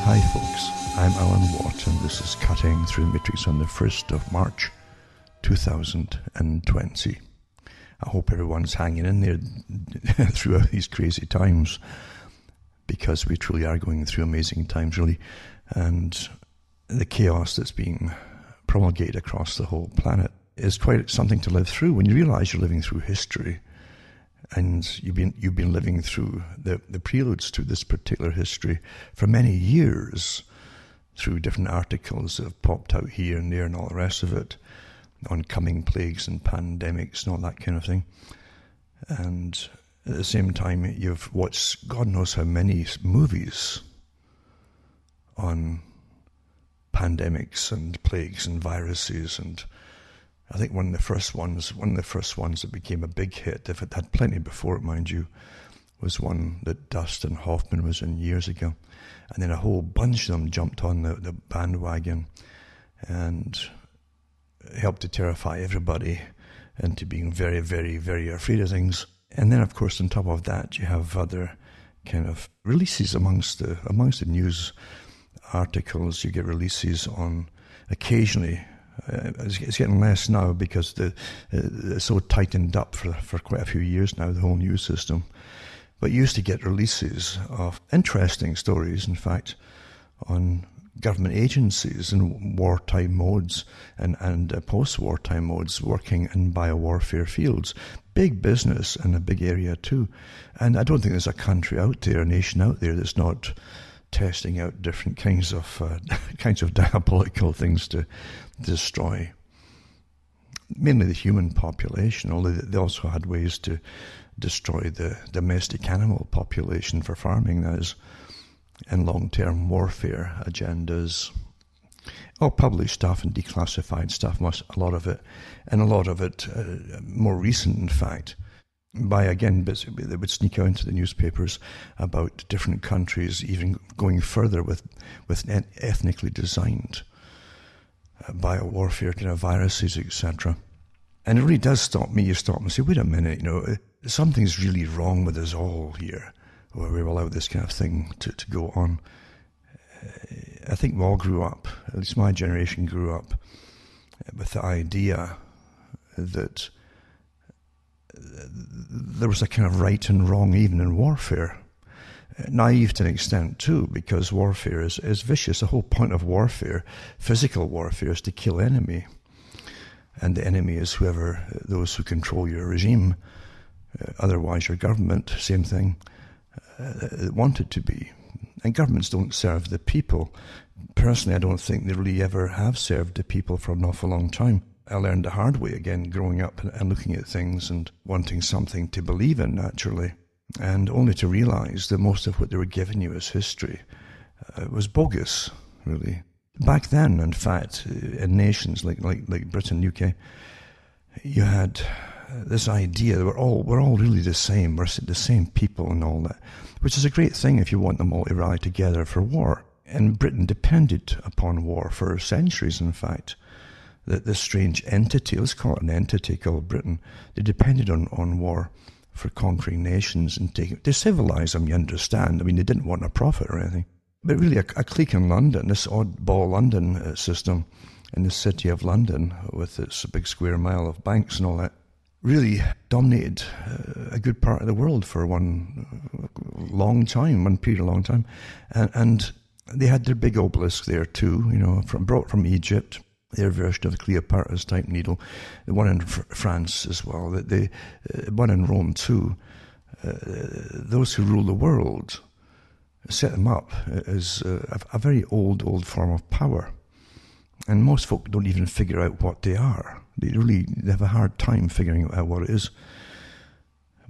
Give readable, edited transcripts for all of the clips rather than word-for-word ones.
Hi folks, I'm Alan Watt and this is Cutting Through the Matrix on the 1st of March 2020. I hope everyone's hanging in there throughout these crazy times, because we truly are going through amazing times, really, and the chaos that's being promulgated across the whole planet is quite something to live through when you realize you're living through history. And you've been living through the preludes to this particular history for many years, through different articles that have popped out here and there and all the rest of it, on coming plagues and pandemics and all that kind of thing. And at the same time, you've watched God knows how many movies on pandemics and plagues and viruses, and I think one of the first ones that became a big hit, if it had plenty before it, mind you, was one that Dustin Hoffman was in years ago. And then a whole bunch of them jumped on the bandwagon and helped to terrify everybody into being very, very, very afraid of things. And then, of course, on top of that, you have other kind of releases amongst the news articles. You get releases on occasionally. It's getting less now because it's so tightened up for quite a few years now, the whole news system. But you used to get releases of interesting stories, in fact, on government agencies in wartime modes and post-wartime modes working in biowarfare fields. Big business and a big area too. And I don't think there's a country out there, a nation out there, that's not testing out different kinds of diabolical things to destroy mainly the human population, although they also had ways to destroy the domestic animal population for farming, that is, and long-term warfare agendas. All published stuff and declassified stuff, a lot of it more recent, in fact, by, again, bits that would sneak out into the newspapers about different countries even going further with ethnically designed biowarfare kind of viruses, etc. And it really does stop me. You stop and say, wait a minute, something's really wrong with us all here, where we've allowed this kind of thing to go on. I think we all grew up, at least my generation grew up, with the idea that there was a kind of right and wrong even in warfare. Naive to an extent too, because warfare is vicious. The whole point of warfare, physical warfare, is to kill enemy. And the enemy is those who control your regime, otherwise your government, same thing, want it to be. And governments don't serve the people. Personally, I don't think they really ever have served the people for an awful long time. I learned the hard way, again, growing up and looking at things and wanting something to believe in, naturally, and only to realize that most of what they were giving you as history was bogus, really. Back then, in fact, in nations like Britain, UK, you had this idea that we're all really the same. We're the same people and all that, which is a great thing if you want them all to rally together for war. And Britain depended upon war for centuries, in fact. That this strange entity, let's call it an entity called Britain, they depended on war for conquering nations and to civilize them, you understand. I mean, they didn't want a profit or anything. But really, a clique in London, this oddball London system in the city of London, with its big square mile of banks and all that, really dominated a good part of the world for one period of long time. And they had their big obelisk there too, brought from Egypt, their version of the Cleopatra's type needle, the one in France as well, the one in Rome too. Those who rule the world set them up as a very old form of power. And most folk don't even figure out what they are. They have a hard time figuring out what it is.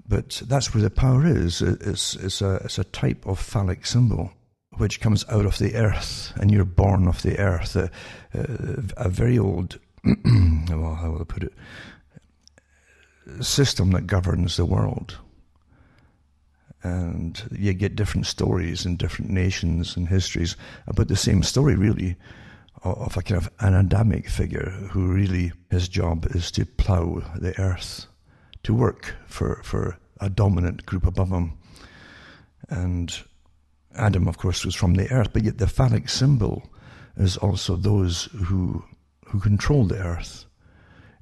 But that's where the power is. It's a type of phallic symbol which comes out of the earth, and you're born of the earth. A very old, well, how will I put it, system that governs the world. And you get different stories in different nations and histories about the same story, really, of a kind of an Adamic figure who really, his job is to plough the earth, to work for a dominant group above him. And Adam, of course, was from the earth, but yet the phallic symbol is also those who control the earth.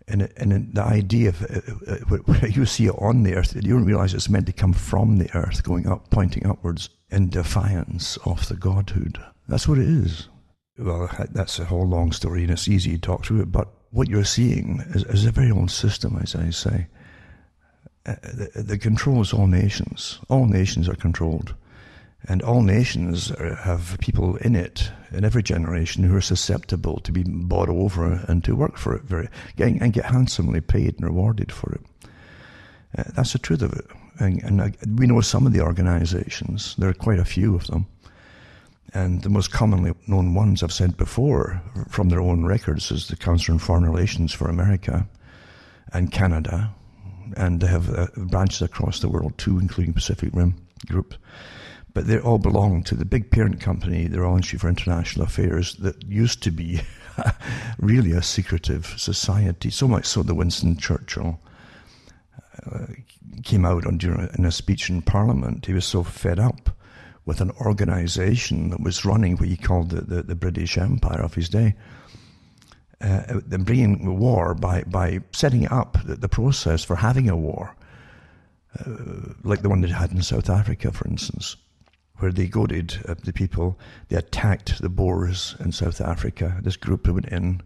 And the idea of when you see it on the earth, you don't realize it's meant to come from the earth, going up, pointing upwards, in defiance of the godhood. That's what it is. Well, that's a whole long story, and it's easy to talk through it, but what you're seeing is a very old system, as I say, that controls all nations. All nations are controlled. And all nations have people in it, in every generation, who are susceptible to be bought over and to work for it and get handsomely paid and rewarded for it. That's the truth of it. And we know some of the organizations. There are quite a few of them. And the most commonly known ones I've said before, from their own records, is the Council on Foreign Relations for America and Canada. And they have branches across the world too, including Pacific Rim Group. But they all belong to the big parent company, the Royal Institute for International Affairs, that used to be really a secretive society. So much so that Winston Churchill came out in a speech in Parliament. He was so fed up with an organisation that was running what he called the British Empire of his day, and bringing war by setting up the process for having a war, like the one they had in South Africa, for instance, where they goaded the people. They attacked the Boers in South Africa. This group went in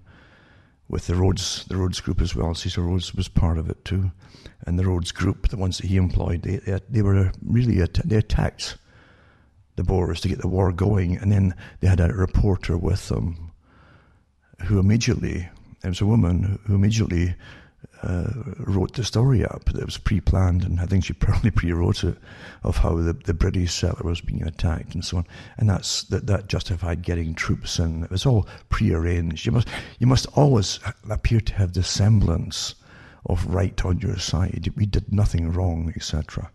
with the Rhodes group as well. Cecil Rhodes was part of it too. And the Rhodes group, the ones that he employed, they were really, they attacked the Boers to get the war going. And then they had a reporter with them who immediately, it was a woman who immediately wrote the story up that was pre-planned, and I think she probably pre-wrote it, of how the British settler was being attacked and so on. And that justified getting troops in. It was all pre-arranged. You must always appear to have the semblance of right on your side. We did nothing wrong, etc.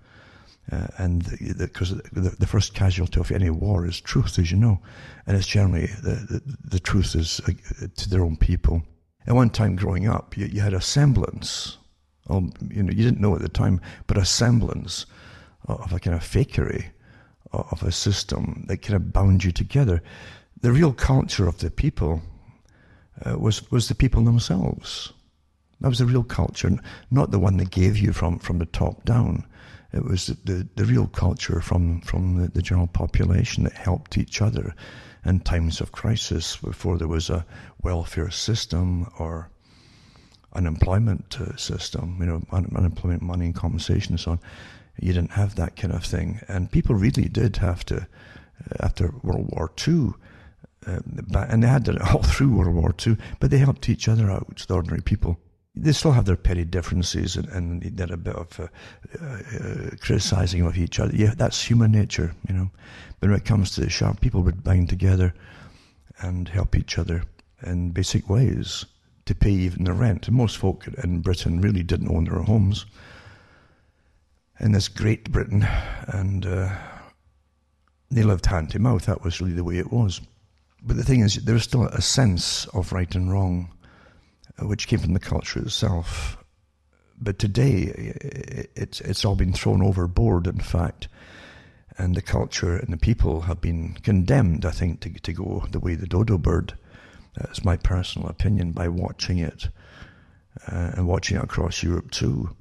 Because the first casualty of any war is truth, as you know, and it's generally the truth is to their own people. At one time growing up, you had a semblance, you didn't know at the time, but a semblance of a kind of fakery of a system that kind of bound you together. The real culture of the people was the people themselves. That was the real culture, not the one they gave you from the top down. It was the real culture from the general population that helped each other in times of crisis, before there was a welfare system or unemployment system, unemployment money and compensation and so on. You didn't have that kind of thing. And people really did have to, after World War II, and they had it all through World War II, but they helped each other out, the ordinary people. They still have their petty differences and they did a bit of criticizing of each other. Yeah, that's human nature, But when it comes to the sharp, people would bind together and help each other in basic ways to pay even the rent. And most folk in Britain really didn't own their homes. In this Great Britain, and they lived hand to mouth. That was really the way it was. But the thing is, there was still a sense of right and wrong, which came from the culture itself. But today, it's all been thrown overboard, in fact, and the culture and the people have been condemned, I think, to go the way the dodo bird. That's my personal opinion, by watching it, and watching it across Europe too.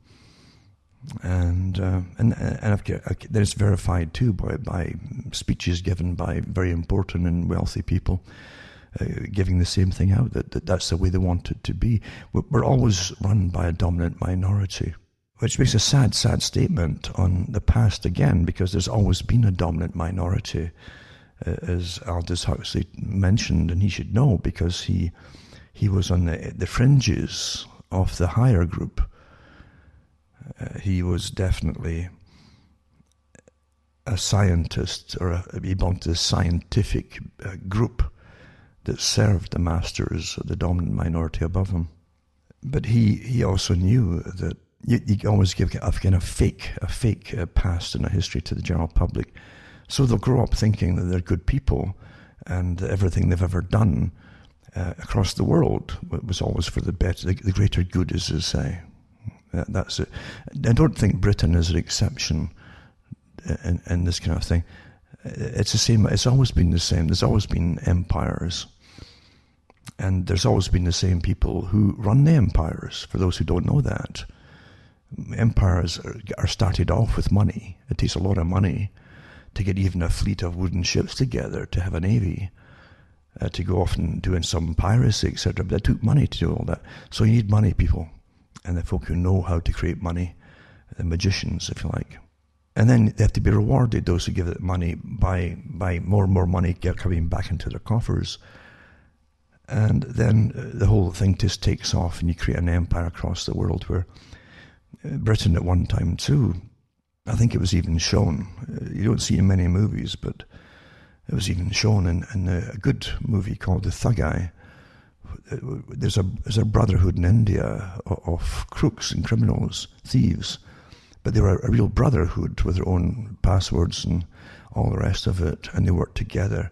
And it's verified too by speeches given by very important and wealthy people, giving the same thing out, that's the way they want it to be. We're always run by a dominant minority, which makes a sad statement on the past again, because there's always been a dominant minority, as Aldous Huxley mentioned, and he should know, because he was on the fringes of the higher group. He was definitely a scientist, or he belonged to the scientific group that served the masters of the dominant minority above him. But he also knew that you always give a kind of fake past and a history to the general public. So they'll grow up thinking that they're good people, and that everything they've ever done across the world was always for the better, the greater good, as they say. That's it. I don't think Britain is an exception in this kind of thing. It's the same. It's always been the same. There's always been empires. And there's always been the same people who run the empires, for those who don't know that. Empires are started off with money. It takes a lot of money to get even a fleet of wooden ships together, to have a navy, to go off and doing some piracy, etc. But it took money to do all that. So you need money, people. And the folk who know how to create money, the magicians, if you like. And then they have to be rewarded, those who give it money, by more and more money coming back into their coffers. And then the whole thing just takes off, and you create an empire across the world, where Britain at one time too, I think it was even shown, you don't see it in many movies, but it was even shown in a good movie called The Thug Eye. There's a brotherhood in India of crooks and criminals, thieves, but they were a real brotherhood with their own passwords and all the rest of it, and they worked together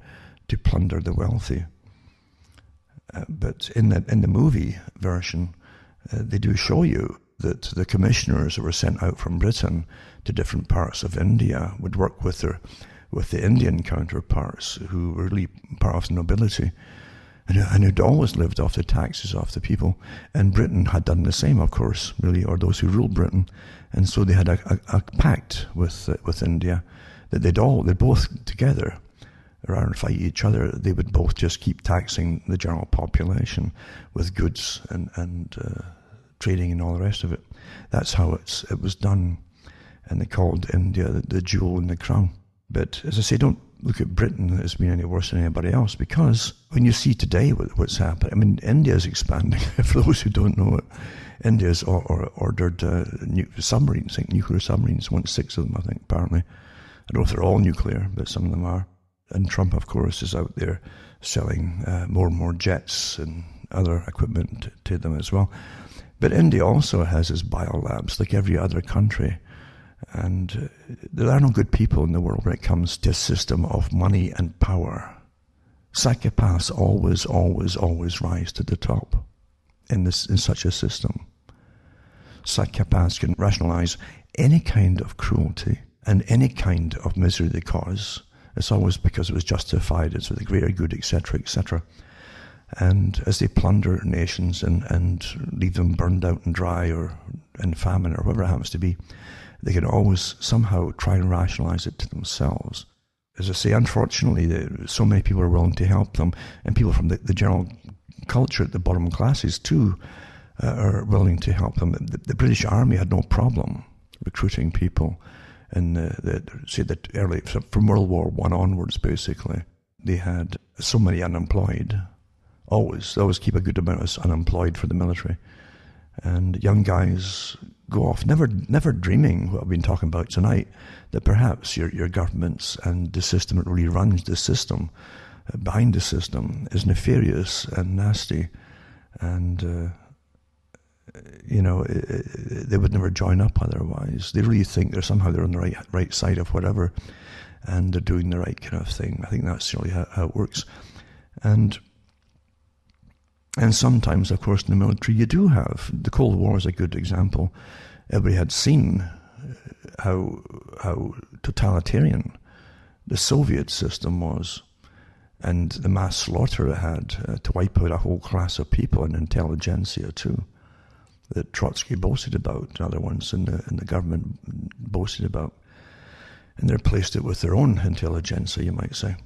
to plunder the wealthy. But in the movie version, they do show you that the commissioners that were sent out from Britain to different parts of India would work with the Indian counterparts, who were really part of the nobility, and who'd always lived off the taxes of the people. And Britain had done the same, of course, really, or those who ruled Britain. And so they had a pact with India that they'd both together, rather than fight each other, they would both just keep taxing the general population with goods and trading and all the rest of it. That's how it was done. And they called India the jewel in the crown. But as I say, don't look at Britain as being any worse than anybody else, because when you see today what's happening, I mean, India is expanding. For those who don't know it, India has ordered submarines, nuclear submarines, 6 of them, I think, apparently. I don't know if they're all nuclear, but some of them are. And Trump, of course, is out there selling more and more jets and other equipment to them as well. But India also has its biolabs, like every other country. And there are no good people in the world when it comes to a system of money and power. Psychopaths always rise to the top in such a system. Psychopaths can rationalize any kind of cruelty and any kind of misery they cause. It's always because it was justified, it's for the greater good, etc., etc. And as they plunder nations and leave them burned out and dry, or in famine, or whatever it happens to be, they can always somehow try and rationalize it to themselves. As I say, unfortunately, so many people are willing to help them, and people from the general culture at the bottom classes too are willing to help them. The British Army had no problem recruiting people. And say that early, from World War I onwards, basically, they had so many unemployed. They always keep a good amount of unemployed for the military. And young guys go off, never dreaming what I've been talking about tonight, that perhaps your governments and the system that really runs the system, behind the system, is nefarious and nasty. And they would never join up otherwise. They really think they're on the right side of whatever, and they're doing the right kind of thing. I think that's really how it works. And sometimes, of course, in the military, you do have, the Cold War is a good example. Everybody had seen how totalitarian the Soviet system was, and the mass slaughter it had to wipe out a whole class of people, and intelligentsia too, that Trotsky boasted about, and other ones in the government boasted about. And they replaced it with their own intelligentsia, you might say.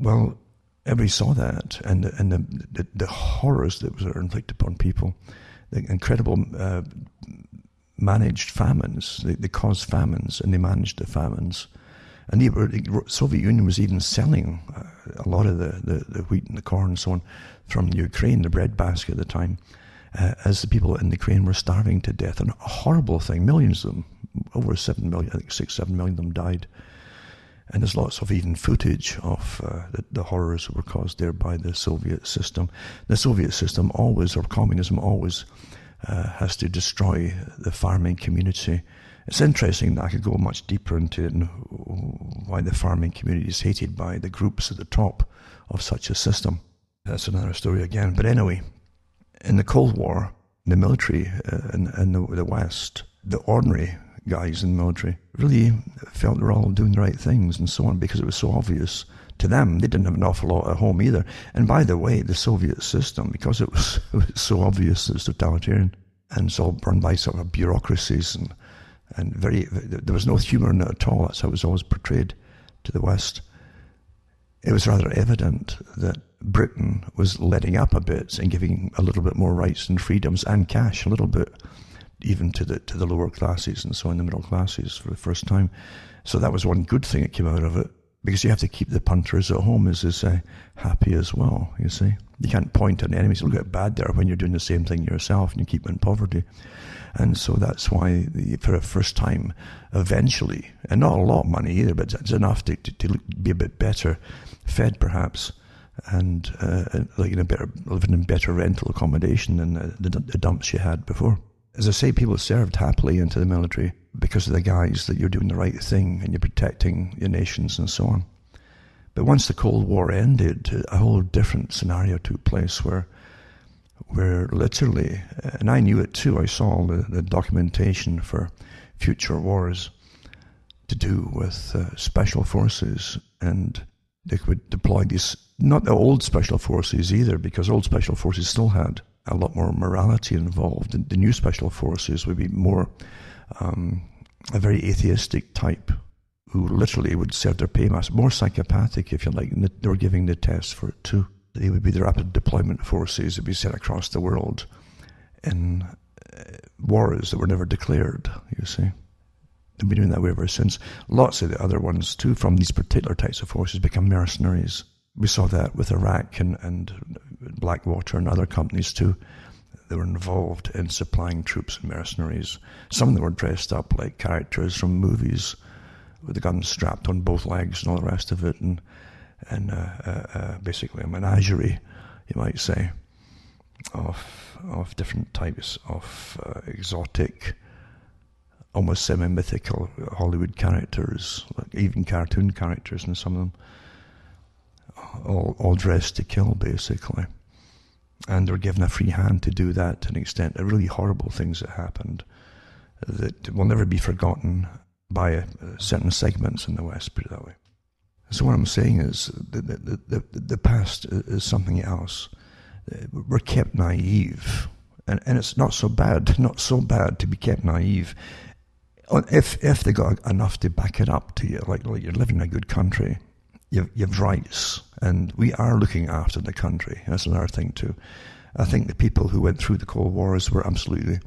Well, everybody saw that, and the horrors that were inflicted upon people, the incredible managed famines. They caused famines, and they managed the famines. And the Soviet Union was even selling a lot of the wheat and the corn and so on from Ukraine, the breadbasket at the time, as the people in Ukraine were starving to death. And a horrible thing, millions of them, over 7 million, I think 6-7 million of them died. And there's lots of even footage of the horrors that were caused there by the Soviet system. The Soviet system always, or communism always, has to destroy the farming community. It's interesting that I could go much deeper into it, and why the farming community is hated by the groups at the top of such a system. That's another story again. But anyway, in the Cold War, the military in the West, the ordinary guys in the military really felt they were all doing the right things and so on, because it was so obvious to them. They didn't have an awful lot at home either. And by the way, the Soviet system, because it was so obvious it's totalitarian, and it's all run by sort of bureaucracies, and there was no humour in it at all. That's how it was always portrayed to the West. It was rather evident that Britain was letting up a bit and giving a little bit more rights and freedoms and cash, a little bit, even to the lower classes and so on, the middle classes for the first time. So that was one good thing that came out of it, because you have to keep the punters at home as they say happy as well, you see. You can't point at enemies. It'll get bad there when you're doing the same thing yourself and you keep them in poverty. And so that's why, for the first time, eventually, and not a lot of money either, but it's enough to be a bit better fed perhaps, and living in better rental accommodation than the dumps you had before. As I say, people served happily into the military because of the guise that you're doing the right thing and you're protecting your nations and so on. But once the Cold War ended, a whole different scenario took place where literally, and I knew it too, I saw the documentation for future wars to do with special forces, and they would deploy these, not the old special forces either, because old special forces still had a lot more morality involved. And the new special forces would be more a very atheistic type, who literally would serve their paymaster, more psychopathic, if you like, and they were giving the test for it too. They would be the rapid deployment forces that would be sent across the world in wars that were never declared, you see. They've been doing that way ever since. Lots of the other ones too, from these particular types of forces, become mercenaries. We saw that with Iraq and Blackwater and other companies too. They were involved in supplying troops and mercenaries. Some of them were dressed up like characters from movies, with the guns strapped on both legs and all the rest of it, and basically a menagerie, you might say, of different types of exotic, almost semi-mythical Hollywood characters, like even cartoon characters, and some of them all dressed to kill, basically. And they were given a free hand to do that to an extent. The really horrible things that happened that will never be forgotten by certain segments in the West, put it that way. So what I'm saying is the past is something else. We're kept naive, and it's not so bad to be kept naive, if they got enough to back it up to you, like you're living in a good country, you've rights, and we are looking after the country. That's another thing too. I think the people who went through the Cold Wars were absolutely,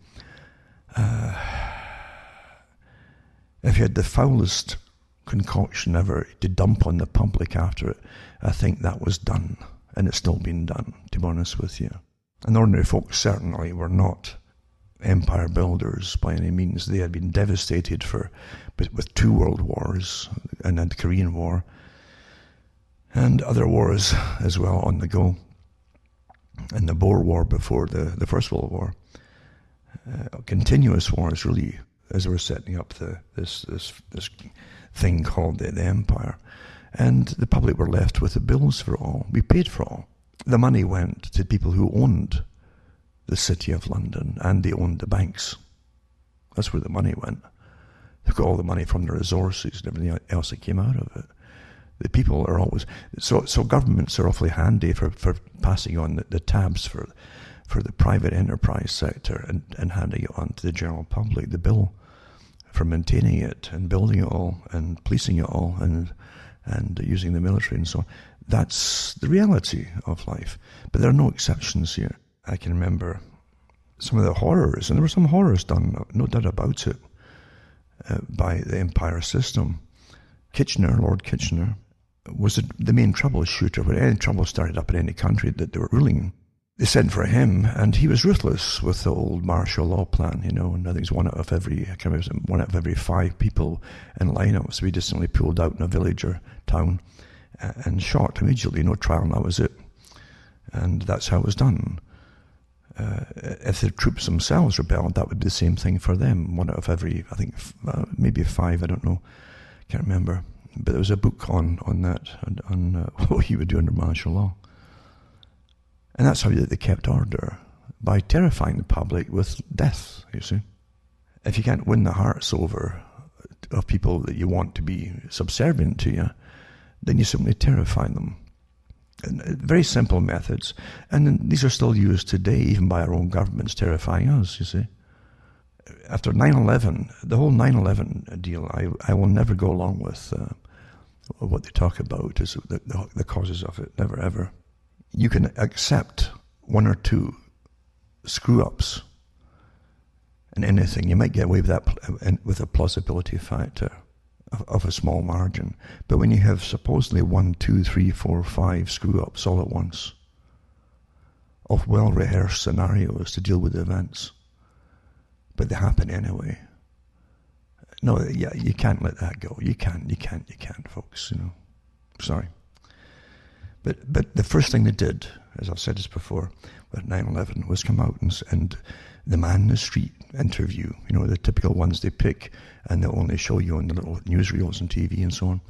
if you had the foulest concoction ever to dump on the public after it, I think that was done, and it's still been done, to be honest with you. And ordinary folks certainly were not empire builders by any means. They had been devastated with 2 world wars and then the Korean War and other wars as well on the go, and the Boer War before the First World War. Continuous wars, really, as they were setting up this thing called the empire. And the public were left with the bills for it all. We paid for it all. The money went to people who owned the City of London, and they owned the banks. That's where the money went. They got all the money from the resources and everything else that came out of it. The people are always... So governments are awfully handy for passing on the tabs for the private enterprise sector and handing it on to the general public, the bill for maintaining it and building it all and policing it all and using the military and so on. That's the reality of life. But there are no exceptions here. I can remember some of the horrors, and there were some horrors done, no doubt about it, by the empire system. Lord Kitchener, was the main troubleshooter. When any trouble started up in any country that they were ruling, they sent for him, and he was ruthless with the old martial law plan, and I think it was one out of every 5 people in lineups to be distantly pulled out in a village or town and shot immediately, no trial, and that was it. And that's how it was done. If the troops themselves rebelled, that would be the same thing for them. 1 out of every, I think, maybe 5, I don't know, can't remember. But there was a book on that, on what he would do under martial law. And that's how they kept order, by terrifying the public with death, you see. If you can't win the hearts over of people that you want to be subservient to you, then you simply terrify them. And very simple methods. And these are still used today, even by our own governments, terrifying us, you see. After 9/11, the whole 9/11 deal, I will never go along with what they talk about is the causes of it. Never, ever. You can accept one or two screw-ups in anything. You might get away with that with a plausibility factor of a small margin. But when you have supposedly 1, 2, 3, 4, 5 screw-ups all at once of well-rehearsed scenarios to deal with the events, but they happen anyway. No, yeah, you can't let that go. You can't, folks, Sorry. But the first thing they did, as I've said this before, at 9/11 was come out and the man in the street interview, the typical ones they pick and they'll only show you on the little newsreels and TV and so on.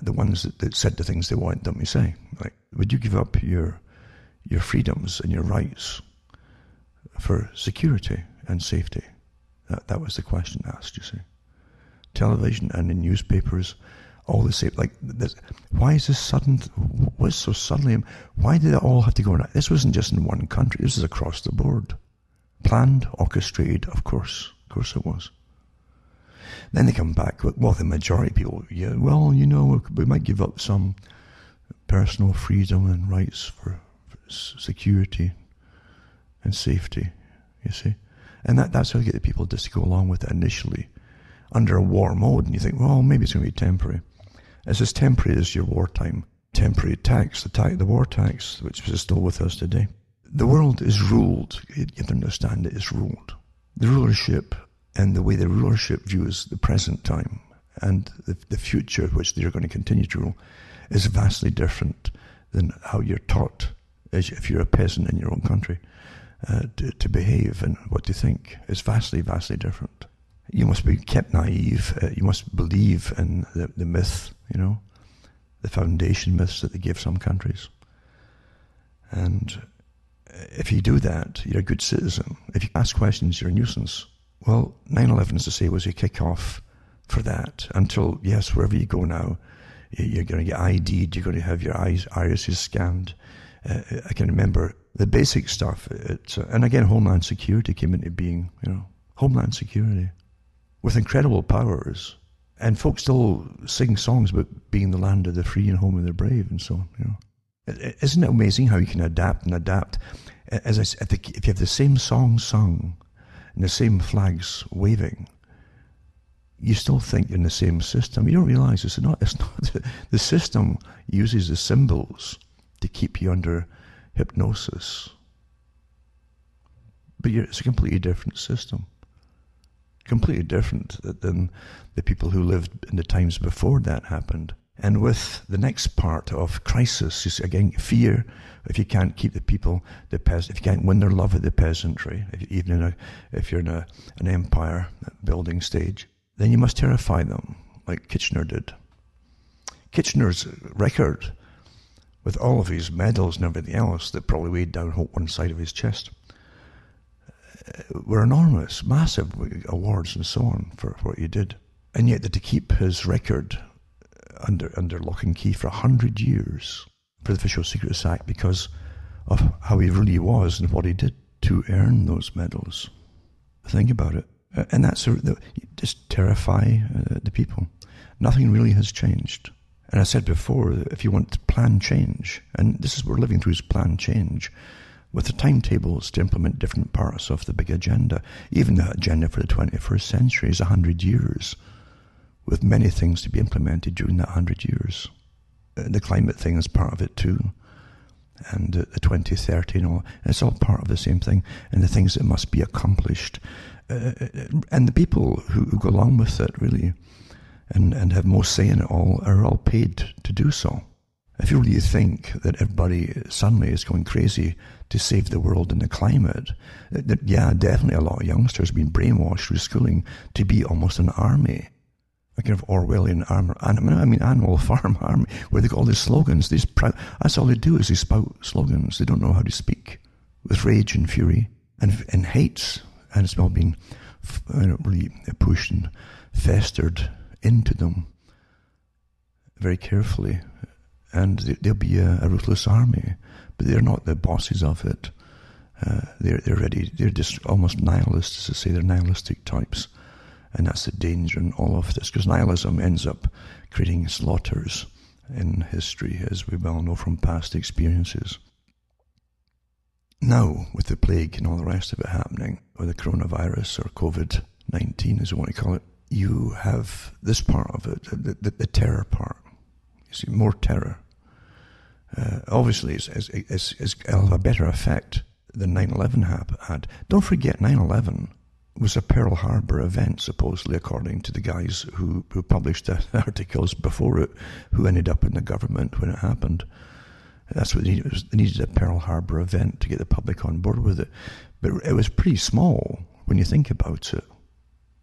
The ones that said the things they want them to say. Like, would you give up your freedoms and your rights for security and safety? That was the question asked, you see. Television and the newspapers, all the same. Like, why is this sudden? What's so suddenly? Why did it all have to go on? This wasn't just in one country. This is across the board. Planned, orchestrated, of course. Of course it was. Then they come back with, well, the majority of people, yeah, well, we might give up some personal freedom and rights for security and safety, you see. And that's how you get the people just to go along with it initially under a war mode. And you think, well, maybe it's going to be temporary. It's as temporary as your wartime temporary tax, the war tax, which is still with us today. The world is ruled. You have to understand it is ruled. The rulership and the way the rulership views the present time and the future, which they're going to continue to rule, is vastly different than how you're taught, as if you're a peasant in your own country, to behave and what to think. It's vastly, vastly different. You must be kept naive. You must believe in the myth, the foundation myths that they give some countries. And if you do that, you're a good citizen. If you ask questions, you're a nuisance. Well, 9/11, as I say, was a kick-off for that. Until, yes, wherever you go now, you're going to get ID'd, you're going to have your irises scanned. I can remember the basic stuff. And again, Homeland Security came into being, Homeland Security, with incredible powers. And folks still sing songs about being the land of the free and home of the brave and so on, Isn't it amazing how you can adapt and adapt? As I said, if you have the same song sung and the same flags waving, you still think you're in the same system. You don't realize it's not. The system uses the symbols to keep you under hypnosis. But it's a completely different system. Completely different than the people who lived in the times before that happened. And with the next part of crisis, is again fear. If you can't keep the people, the peasant, if you can't win their love of the peasantry, if you're in an empire building stage, then you must terrify them, like Kitchener did. Kitchener's record, with all of his medals and everything else that probably weighed down one side of his chest, were enormous, massive awards and so on for what he did. And yet to keep his record under lock and key for 100 years for the Official Secrets Act because of how he really was and what he did to earn those medals. Think about it. And that's just terrify the people. Nothing really has changed. And I said before, if you want planned change, and this is what we're living through is planned change, with the timetables to implement different parts of the big agenda. Even the agenda for the 21st century is 100 years, with many things to be implemented during that 100 years. The climate thing is part of it too, and the 2030 and all. And it's all part of the same thing, and the things that must be accomplished. And the people who go along with it, really, and have most say in it all, are all paid to do so. If you really think that everybody suddenly is going crazy to save the world and the climate, yeah, definitely a lot of youngsters have been brainwashed through schooling to be almost an army. A kind of Orwellian Animal Farm army, where they got all these slogans. That's all they do is they spout slogans. They don't know how to speak with rage and fury and hate. And it's all been really pushed and festered into them very carefully. And they'll be a ruthless army, but they're not the bosses of it. They're just almost nihilists, to say. They're nihilistic types. And that's the danger in all of this, because nihilism ends up creating slaughters in history, as we well know from past experiences. Now, with the plague and all the rest of it happening, or the coronavirus, or COVID-19 as we want to call it, you have this part of it, the terror part. You see, more terror. Obviously, it'll have a better effect than 9/11 had. Don't forget, 9/11 was a Pearl Harbor event, supposedly, according to the guys who published the articles before it, who ended up in the government when it happened. That's what they needed. They needed a Pearl Harbor event to get the public on board with it. But it was pretty small when you think about it.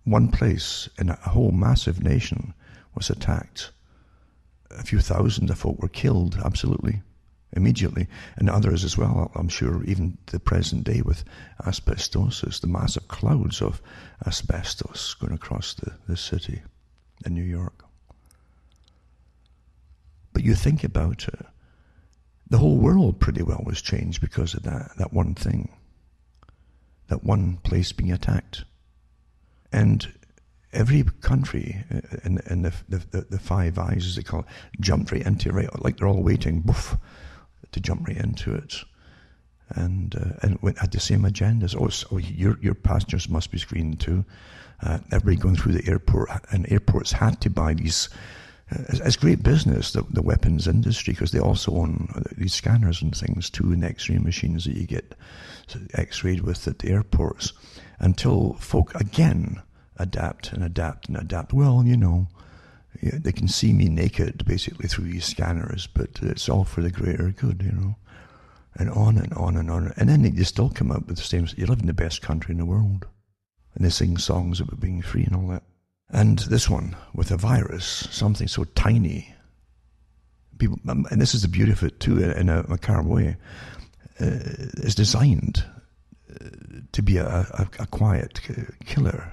One place in a whole massive nation was attacked. A few thousand of folk were killed, absolutely, immediately. And others as well, I'm sure, even to the present day with asbestosis, the massive clouds of asbestos going across the city in New York. But you think about it, the whole world pretty well was changed because of that one thing, that one place being attacked. And every country in the Five Eyes, as they call it, jumped right into it, right, like they're all waiting, boof, to jump right into it. And had the same agendas. Your passengers must be screened too. Everybody going through the airport, and airports had to buy these. It's great business, the weapons industry, because they also own these scanners and things too, and X-ray machines that you get X-rayed with at the airports, until folk again adapt. Well, they can see me naked basically through these scanners, but it's all for the greater good, and on and on and on. And then they still come up with the same. You live in the best country in the world, and they sing songs about being free and all that. And this one, with a virus, something so tiny, people, and this is the beauty of it too, in a macabre way, is designed to be a quiet killer.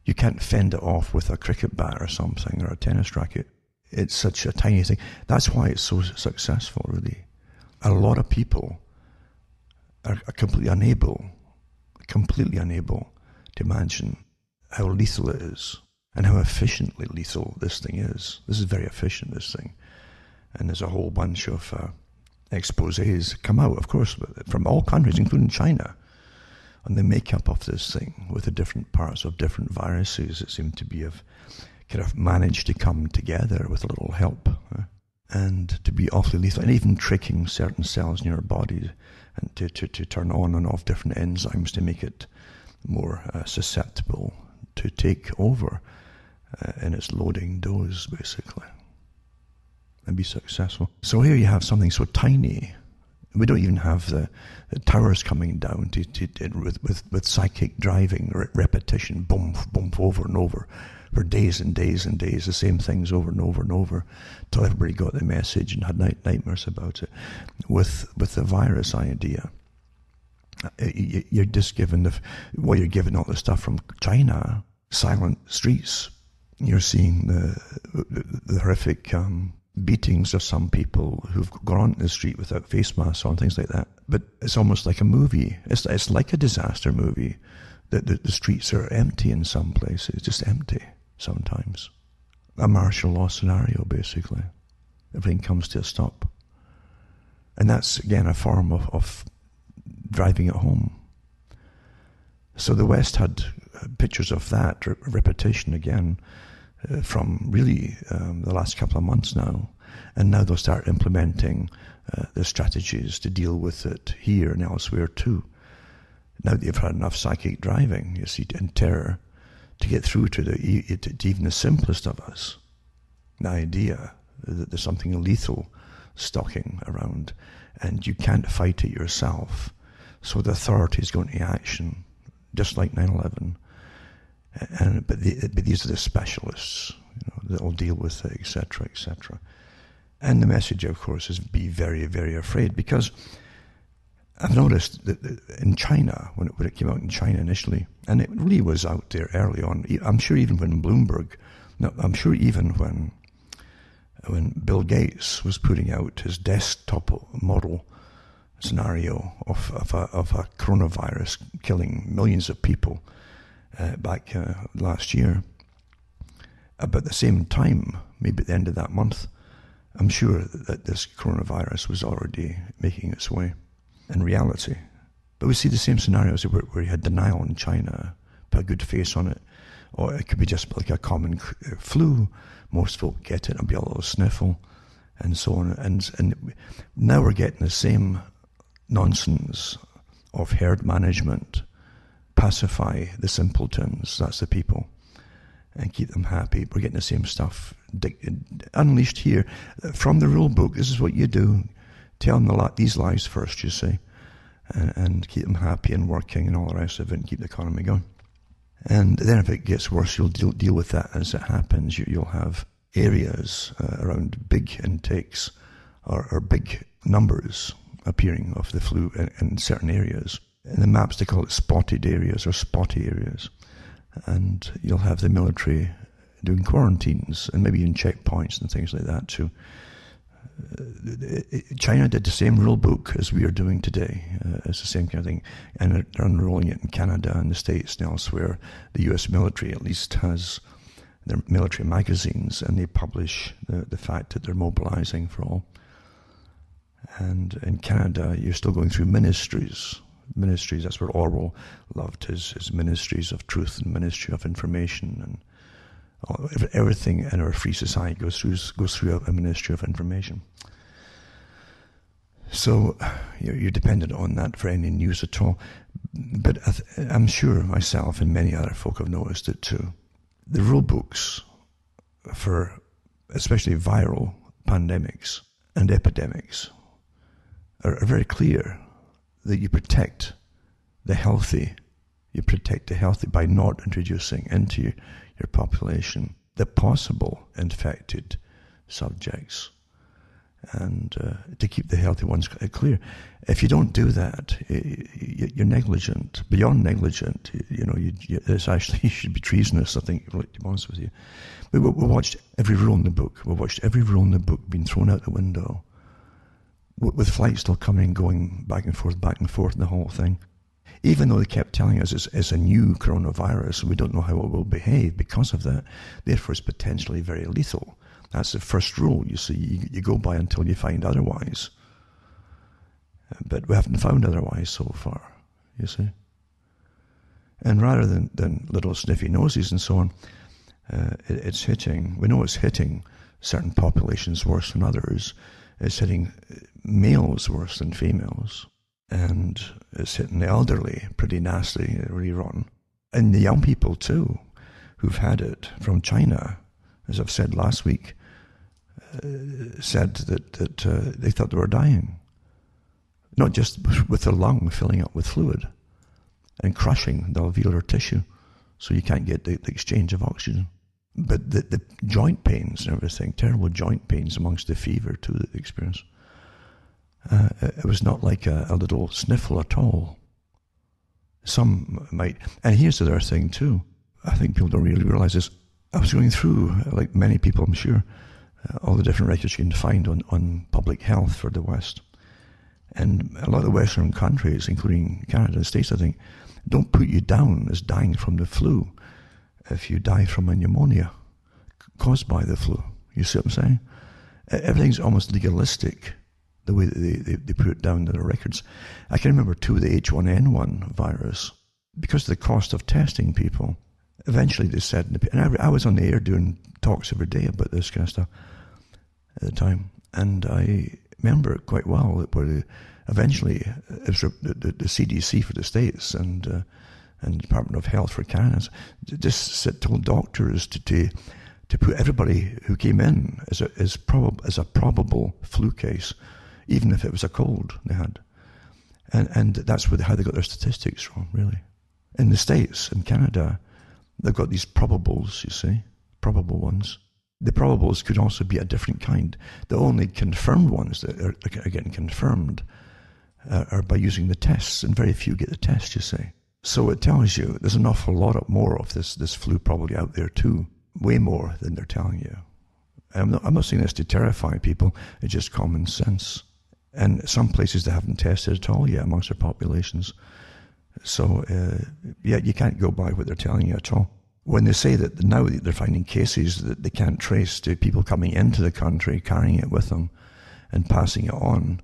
You can't fend it off with a cricket bat or something, or a tennis racket. It's such a tiny thing. That's why it's so successful, really. A lot of people are completely unable to imagine how lethal it is, and how efficiently lethal this thing is. This is very efficient, this thing. And there's a whole bunch of exposés come out, of course, from all countries, including China, on the makeup of this thing, with the different parts of different viruses that seem to be kind of managed to come together with a little help, and to be awfully lethal, and even tricking certain cells in your body and to turn on and off different enzymes to make it more susceptible to take over in its loading dose, basically, and be successful. So here you have something so tiny. We don't even have the towers coming down with psychic driving, repetition, boom, boom, over and over, for days and days and days, the same things over and over and over, till everybody got the message and had nightmares about it. With the virus idea, you're just given you're given all the stuff from China, silent streets. You're seeing the horrific beatings of some people who've gone on the street without face masks on, things like that. But it's almost like a movie. It's like a disaster movie. The streets are empty in some places, just empty sometimes. A martial law scenario, basically. Everything comes to a stop. And that's, again, a form of driving it home. So the West had pictures of that repetition again from really the last couple of months now. And now they'll start implementing the strategies to deal with it here and elsewhere too. Now that you've had enough psychic driving, you see, and terror, to get through to even the simplest of us, the idea that there's something lethal stalking around, and you can't fight it yourself. So the authorities go into action, just like 9/11. But these are the specialists, that will deal with it, etc., etc. And the message, of course, is be very, very afraid, because I've noticed that in China, when it came out in China initially, and it really was out there early on, I'm sure even when Bloomberg, no, I'm sure even when Bill Gates was putting out his desktop model scenario of a coronavirus killing millions of people back last year, about the same time, maybe at the end of that month, I'm sure that this coronavirus was already making its way in reality. But we see the same scenarios where you had denial in China, put a good face on it, or it could be just like a common flu. Most folk get it and be a little sniffle, and so on. And now we're getting the same nonsense of herd management, pacify the simpletons, that's the people, and keep them happy. We're getting the same stuff unleashed here from the rule book. This is what you do. Tell them these lies first, you see, and keep them happy and working and all the rest of it, and keep the economy going. And then if it gets worse, you'll deal with that as it happens. You'll have areas around big intakes or big numbers appearing of the flu in certain areas. In the maps, they call it spotted areas or spotty areas. And you'll have the military doing quarantines and maybe even checkpoints and things like that too. China did the same rule book as we are doing today. It's the same kind of thing. And they're unrolling it in Canada and the States and elsewhere. The US military at least has their military magazines, and they publish the fact that they're mobilizing for all. And in Canada, you're still going through ministries. Ministries, that's where Orwell loved his ministries of truth and ministry of information, and everything in our free society goes through a ministry of information. So you're dependent on that for any news at all. But I'm sure myself and many other folk have noticed it too. The rule books for especially viral pandemics and epidemics are very clear that you protect the healthy. You protect the healthy by not introducing into your population the possible infected subjects, and to keep the healthy ones clear. If you don't do that, you're negligent, beyond negligent. It's actually, you should be treasonous, I think, to be honest with you. We watched every rule in the book. We watched every rule in the book being thrown out the window, with flights still coming and going back and forth, and the whole thing. Even though they kept telling us it's a new coronavirus, and we don't know how it will behave because of that, therefore it's potentially very lethal. That's the first rule, you see. You go by until you find otherwise. But we haven't found otherwise so far, you see. And rather than little sniffy noses and so on, we know it's hitting certain populations worse than others. It's hitting males worse than females. And it's hitting the elderly pretty nasty, really rotten. And the young people too, who've had it from China, as I've said last week, said that they thought they were dying. Not just with the lung filling up with fluid and crushing the alveolar tissue, so you can't get the exchange of oxygen. But the joint pains and everything, terrible joint pains amongst the fever too that they experienced. It was not like a little sniffle at all. Some might, and here's the other thing too. I think people don't really realize this. I was going through, like many people I'm sure, all the different records you can find on public health for the West. And a lot of the Western countries, including Canada, the States, I think, don't put you down as dying from the flu if you die from a pneumonia caused by the flu. You see what I'm saying? Everything's almost legalistic, the way that they put it down in their records. I can remember too, the H1N1 virus, because of the cost of testing people, eventually they said, and I was on the air doing talks every day about this kind of stuff at the time, and I remember it quite well, where eventually it was the CDC for the States and Department of Health for Canada just told doctors to put everybody who came in as a probable flu case, even if it was a cold they had. And that's how they got their statistics from, really. In the States, in Canada, they've got these probables, you see, probable ones. The probables could also be a different kind. The only confirmed ones that are getting confirmed are by using the tests, and very few get the test, you see. So it tells you there's an awful lot more of this flu probably out there too, way more than they're telling you. I'm not saying this to terrify people, it's just common sense. And some places they haven't tested at all yet amongst their populations. So, you can't go by what they're telling you at all. When they say that now they're finding cases that they can't trace to people coming into the country, carrying it with them and passing it on,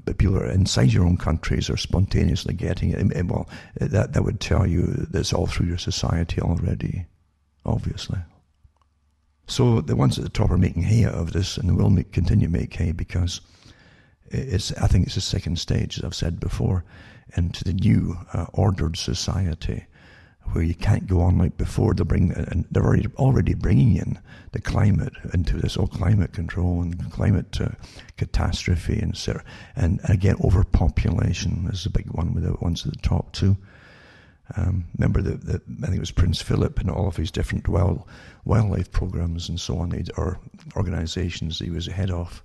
but people are inside your own countries are spontaneously getting it, well, that would tell you that it's all through your society already, obviously. So the ones at the top are making hay out of this, and will continue to make hay because I think it's the second stage, as I've said before, into the new ordered society where you can't go on like before. They're already bringing in the climate into this whole climate control and climate catastrophe and again overpopulation is a big one with the ones at the top too. Remember I think it was Prince Philip and all of his different wildlife programs and so on, or organizations he was head of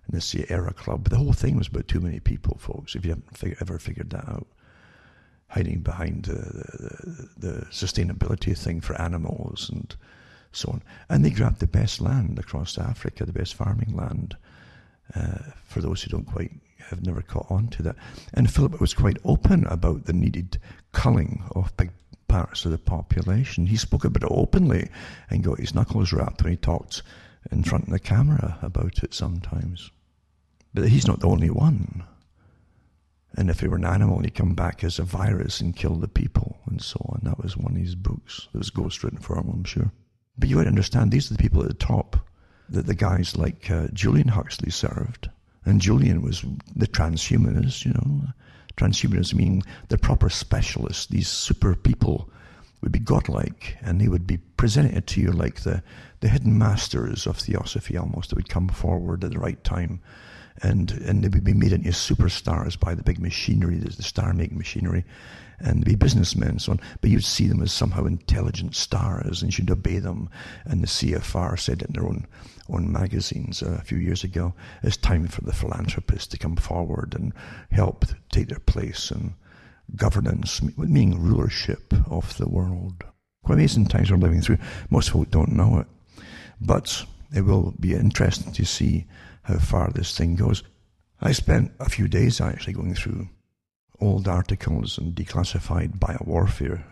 in the Sierra Club. The whole thing was about too many people, folks, if you haven't ever figured that out. Hiding behind the sustainability thing for animals and so on. And they grabbed the best land across Africa, the best farming land, for those who have never caught on to that. And Philip was quite open about the needed culling of big parts of the population. He spoke about it openly and got his knuckles rapped when he talked in front of the camera about it sometimes. But he's not the only one. And if he were an animal, he'd come back as a virus and kill the people and so on. That was one of his books. It was ghostwritten for him, I'm sure. But you got to understand, these are the people at the top that the guys like Julian Huxley served. And Julian was the transhumanist, Transhumanism meaning the proper specialists. These super people would be godlike, and they would be presented to you like the hidden masters of theosophy almost, that would come forward at the right time. And they would be made into superstars by the big machinery, the star-making machinery, and be businessmen and so on. But you'd see them as somehow intelligent stars, and you should obey them. And the CFR said in their own magazines a few years ago, it's time for the philanthropists to come forward and help take their place in governance, meaning rulership of the world. Quite amazing times we're living through. Most folk don't know it. But it will be interesting to see how far this thing goes. I spent a few days actually going through old articles and declassified biowarfare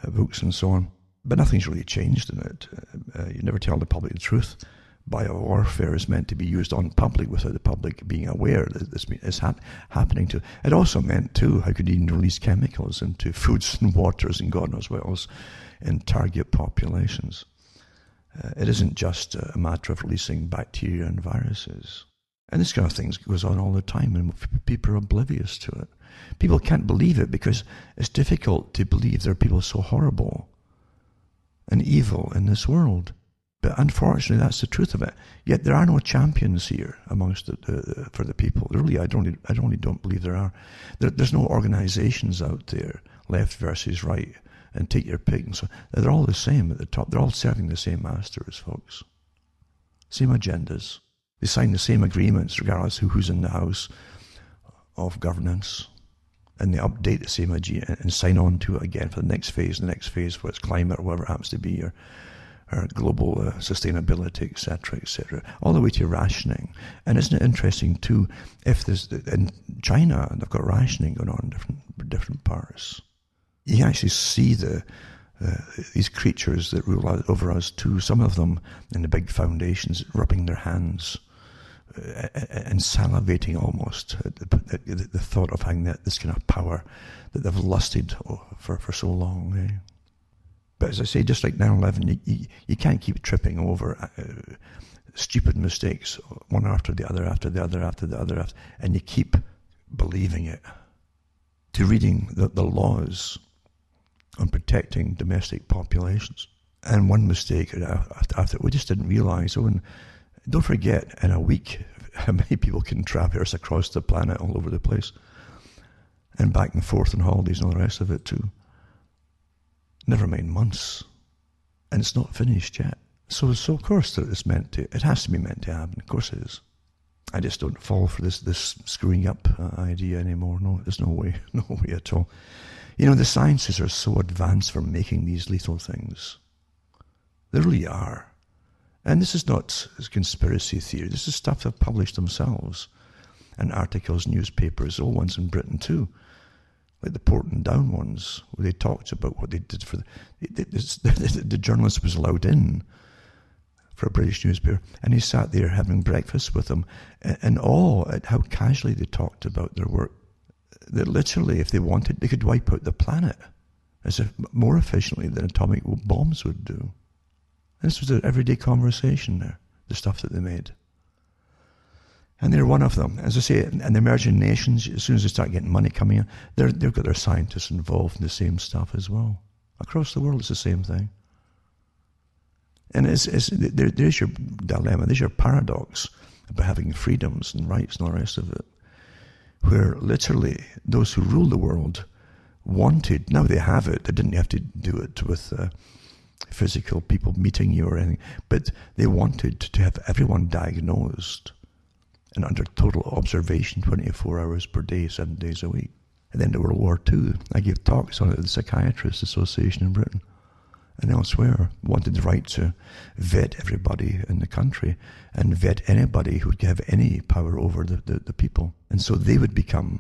books and so on, but nothing's really changed in it. You never tell the public the truth. Biowarfare is meant to be used on public without the public being aware that this is happening to. It also meant too, how could you even release chemicals into foods and waters and God knows what else in target populations. It isn't just a matter of releasing bacteria and viruses. And this kind of thing goes on all the time, and people are oblivious to it. People can't believe it because it's difficult to believe there are people so horrible and evil in this world. But unfortunately, that's the truth of it. Yet there are no champions here amongst for the people. Really, I only don't believe there are. There's no organizations out there, left versus right, and take your pick. And so they're all the same at the top. They're all serving the same masters, folks. Same agendas. They sign the same agreements regardless who's in the house of governance. And they update the same agenda and sign on to it again for the next phase, whether it's climate or whatever it happens to be, or global sustainability, etc., all the way to rationing. And isn't it interesting too, if there's, in China, they've got rationing going on in different parts. You can actually see these creatures that rule over us too, some of them in the big foundations rubbing their hands and salivating almost at the thought of having this kind of power that they've lusted for so long. Eh? But as I say, just like 9/11, you can't keep tripping over stupid mistakes one after the other, and you keep believing it. To reading the laws on protecting domestic populations. And one mistake after we just didn't realize, and don't forget, in a week, how many people can traverse across the planet all over the place, and back and forth on holidays and all the rest of it too. Never mind months. And it's not finished yet. So of course it has to be meant to happen. Of course it is. I just don't fall for this screwing up idea anymore. No, there's no way, no way at all. You know, the sciences are so advanced for making these lethal things. They really are. And this is not conspiracy theory. This is stuff they've published themselves. And articles, newspapers, old ones in Britain too. Like the Porton Down ones, where they talked about what they did for the journalist was allowed in for a British newspaper, and he sat there having breakfast with them, in awe at how casually they talked about their work. That literally, if they wanted, they could wipe out the planet as if more efficiently than atomic bombs would do. This was an everyday conversation there, the stuff that they made. And they're one of them. As I say, and the emerging nations, as soon as they start getting money coming in, they've got their scientists involved in the same stuff as well. Across the world, it's the same thing. And there's your dilemma, there's your paradox about having freedoms and rights and all the rest of it, where literally those who rule the world wanted, now they have it, they didn't have to do it with physical people meeting you or anything, but they wanted to have everyone diagnosed and under total observation 24 hours per day, 7 days a week. At the end of World War II, I gave talks on it at the Psychiatrists Association in Britain and elsewhere, wanted the right to vet everybody in the country and vet anybody who would have any power over the people. And so they would become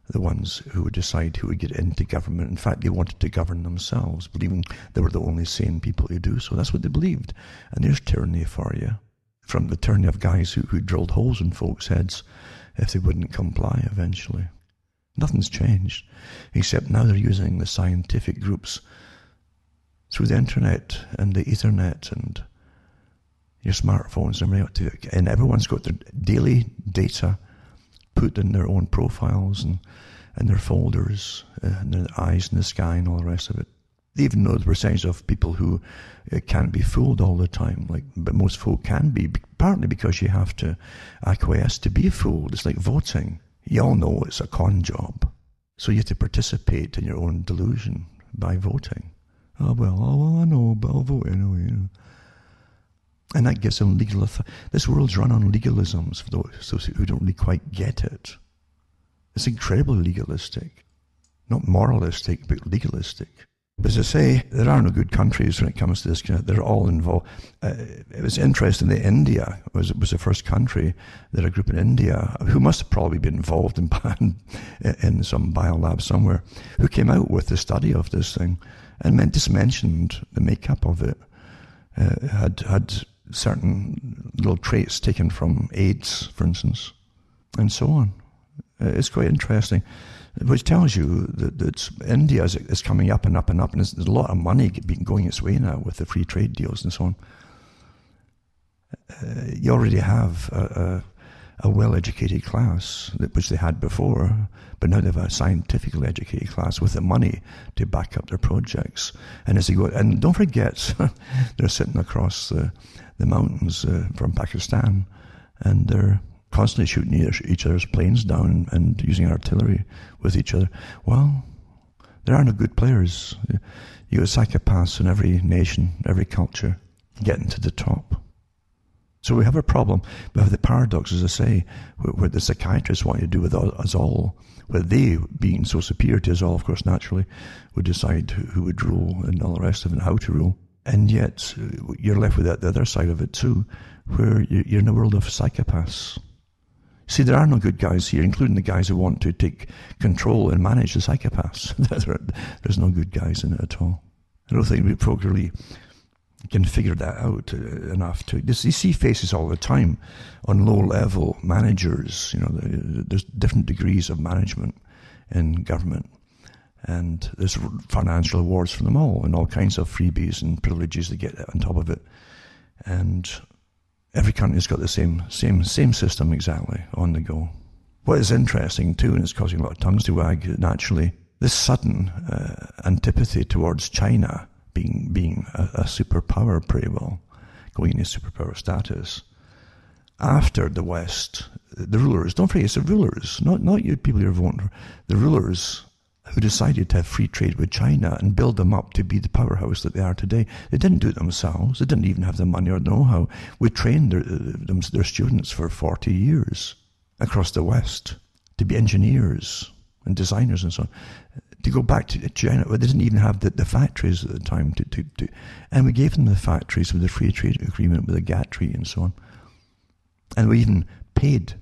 the ones who would decide who would get into government. In fact, they wanted to govern themselves, believing they were the only sane people who do so. That's what they believed. And there's tyranny for you. From the tyranny of guys who drilled holes in folks' heads if they wouldn't comply eventually. Nothing's changed, except now they're using the scientific groups through the internet and the Ethernet and your smartphones and everything, and everyone's got their daily data put in their own profiles and their folders and their eyes in the sky and all the rest of it. They even know the percentage of people who can't be fooled all the time, but most folk can be, partly because you have to acquiesce to be fooled. It's like voting. You all know it's a con job, so you have to participate in your own delusion by voting. Oh well, I know, but I'll vote anyway. You know. And that gives them legal authority. This world's run on legalisms for those who don't really quite get it. It's incredibly legalistic. Not moralistic, but legalistic. But as I say, there are no good countries when it comes to this. They're all involved. It was interesting that India was the first country that a group in India, who must have probably been involved in some biolab somewhere, who came out with the study of this thing and just mentioned the makeup of it. Had certain little traits taken from AIDS, for instance, and so on. It's quite interesting, which tells you that India is coming up and up and up, and there's a lot of money going its way now with the free trade deals and so on. You already have a well-educated class, which they had before, but now they have a scientifically educated class with the money to back up their projects. And as they go, and don't forget, they're sitting across the mountains from Pakistan, and they're constantly shooting each other's planes down and using artillery with each other. Well, there are no good players. You got psychopaths in every nation, every culture, getting to the top. So we have a problem. We have the paradox, as I say, where the psychiatrists want to do with us all, where they, being so superior to us all, of course, naturally, would decide who would rule and all the rest of it and how to rule. And yet, you're left with the other side of it too, where you're in a world of psychopaths. See, there are no good guys here, including the guys who want to take control and manage the psychopaths. There's no good guys in it at all. I don't think we folk really can figure that out enough to. You see faces all the time on low-level managers. You know, there's different degrees of management in government, and there's financial awards for them all, and all kinds of freebies and privileges they get on top of it, and every country's got the same system exactly on the go. What is interesting too, and it's causing a lot of tongues to wag naturally, this sudden antipathy towards China being a superpower, pretty well, going into superpower status, after the West, the rulers, don't forget it's the rulers, not you people who are voting for, the rulers who decided to have free trade with China and build them up to be the powerhouse that they are today. They didn't do it themselves. They didn't even have the money or the know-how. We trained their students for 40 years across the West to be engineers and designers and so on. To go back to China, they didn't even have the factories at the time. And we gave them the factories with the free trade agreement with the GATT treaty and so on. And we even paid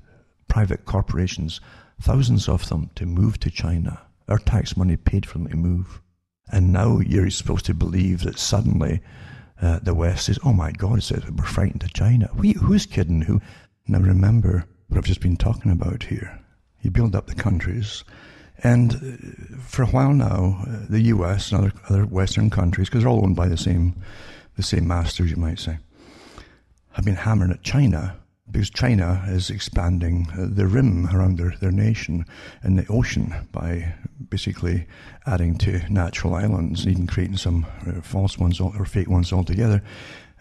private corporations, thousands of them, to move to China. Our tax money paid for them to move. And now you're supposed to believe that suddenly the West says, oh my God, it says we're frightened of China. Who's kidding who? Now remember what I've just been talking about here. You build up the countries. And for a while now, the US and other Western countries, because they're all owned by the same masters, you might say, have been hammering at China, because China is expanding the rim around their nation and the ocean by basically adding to natural islands, even creating some false ones or fake ones altogether,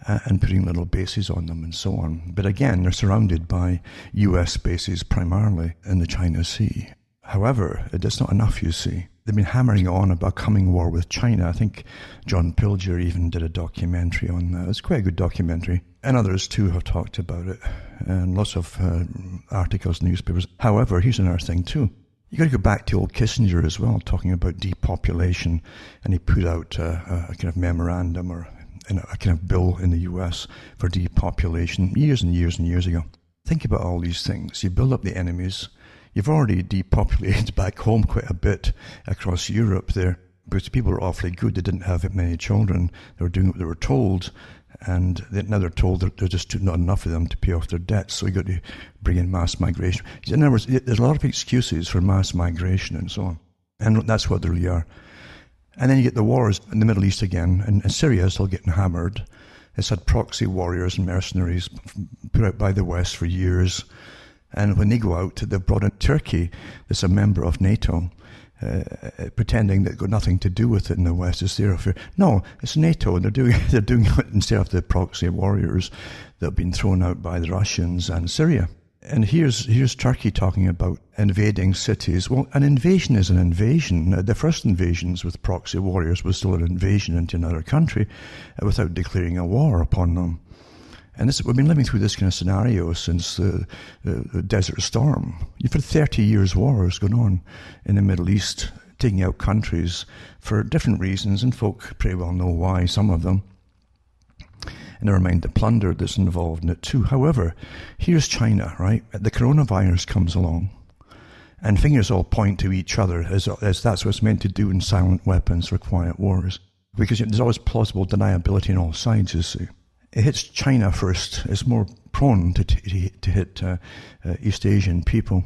and putting little bases on them and so on. But again, they're surrounded by US bases primarily in the China Sea. However, it's not enough, you see. They've been hammering on about a coming war with China. I think John Pilger even did a documentary on that. It's quite a good documentary. And others too have talked about it. And lots of articles, newspapers. However, here's another thing too. You got to go back to old Kissinger as well, talking about depopulation. And he put out a kind of memorandum or a kind of bill in the US for depopulation years and years and years ago. Think about all these things. You build up the enemies. You've already depopulated back home quite a bit across Europe there, because people were awfully good. They didn't have many children. They were doing what they were told, and now they're told there's just not enough of them to pay off their debts, so you got to bring in mass migration. In other words, there's a lot of excuses for mass migration and so on, and that's what they really are. And then you get the wars in the Middle East again, and Syria is still getting hammered. It's had proxy warriors and mercenaries put out by the West for years. And when they go out, they've brought in Turkey, that's a member of NATO, pretending that got nothing to do with it in the West. It's their affair. No, it's NATO, and they're doing it instead of the proxy warriors that have been thrown out by the Russians and Syria. And here's Turkey talking about invading cities. Well, an invasion is an invasion. The first invasions with proxy warriors was still an invasion into another country without declaring a war upon them. And we've been living through this kind of scenario since the Desert Storm. You've had 30 years wars going on in the Middle East, taking out countries for different reasons, and folk pretty well know why, some of them. And never mind the plunder that's involved in it too. However, here's China, right? The coronavirus comes along, and fingers all point to each other, as that's what it's meant to do in silent weapons or quiet wars. Because there's always plausible deniability on all sides, you see. It hits China first. It's more prone to hit East Asian people,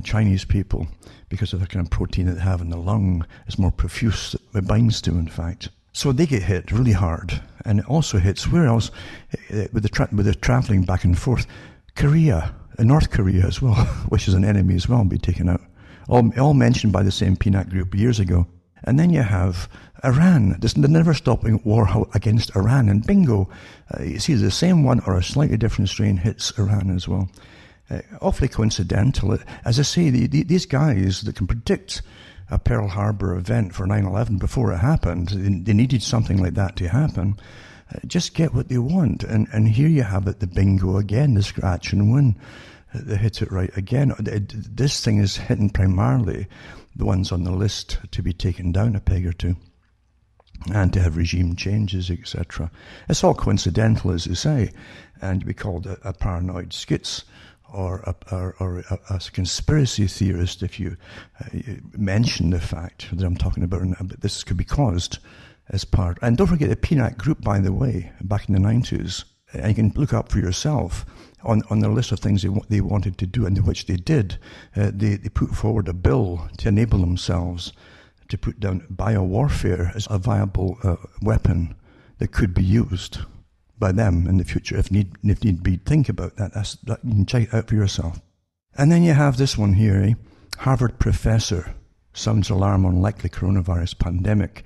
Chinese people, because of the kind of protein that they have in the lung. It's more profuse. It binds to, in fact. So they get hit really hard. And it also hits, where else, with the travelling back and forth, Korea, North Korea as well, which is an enemy as well, be taken out. All mentioned by the same peanut group years ago. And then you have Iran. There's the never-stopping war against Iran. And bingo, you see the same one or a slightly different strain hits Iran as well. Awfully coincidental. As I say, these guys that can predict a Pearl Harbor event for 9/11 before it happened, they needed something like that to happen, just get what they want. And here you have it, the bingo again, the scratch and win. They hit it right again. This thing is hitting primarily the ones on the list to be taken down a peg or two, and to have regime changes, etc. It's all coincidental, as you say, and to be called a paranoid schiz or a conspiracy theorist if you mention the fact that I'm talking about. But this could be caused as part. And don't forget the Peanut Group, by the way, back in the 90s. And you can look up for yourself on the list of things they wanted to do, and which they did. They put forward a bill to enable themselves to put down biowarfare as a viable weapon that could be used by them in the future if need be. Think about that. You can check it out for yourself. And then you have this one here, Harvard professor sounds alarm on likely coronavirus pandemic.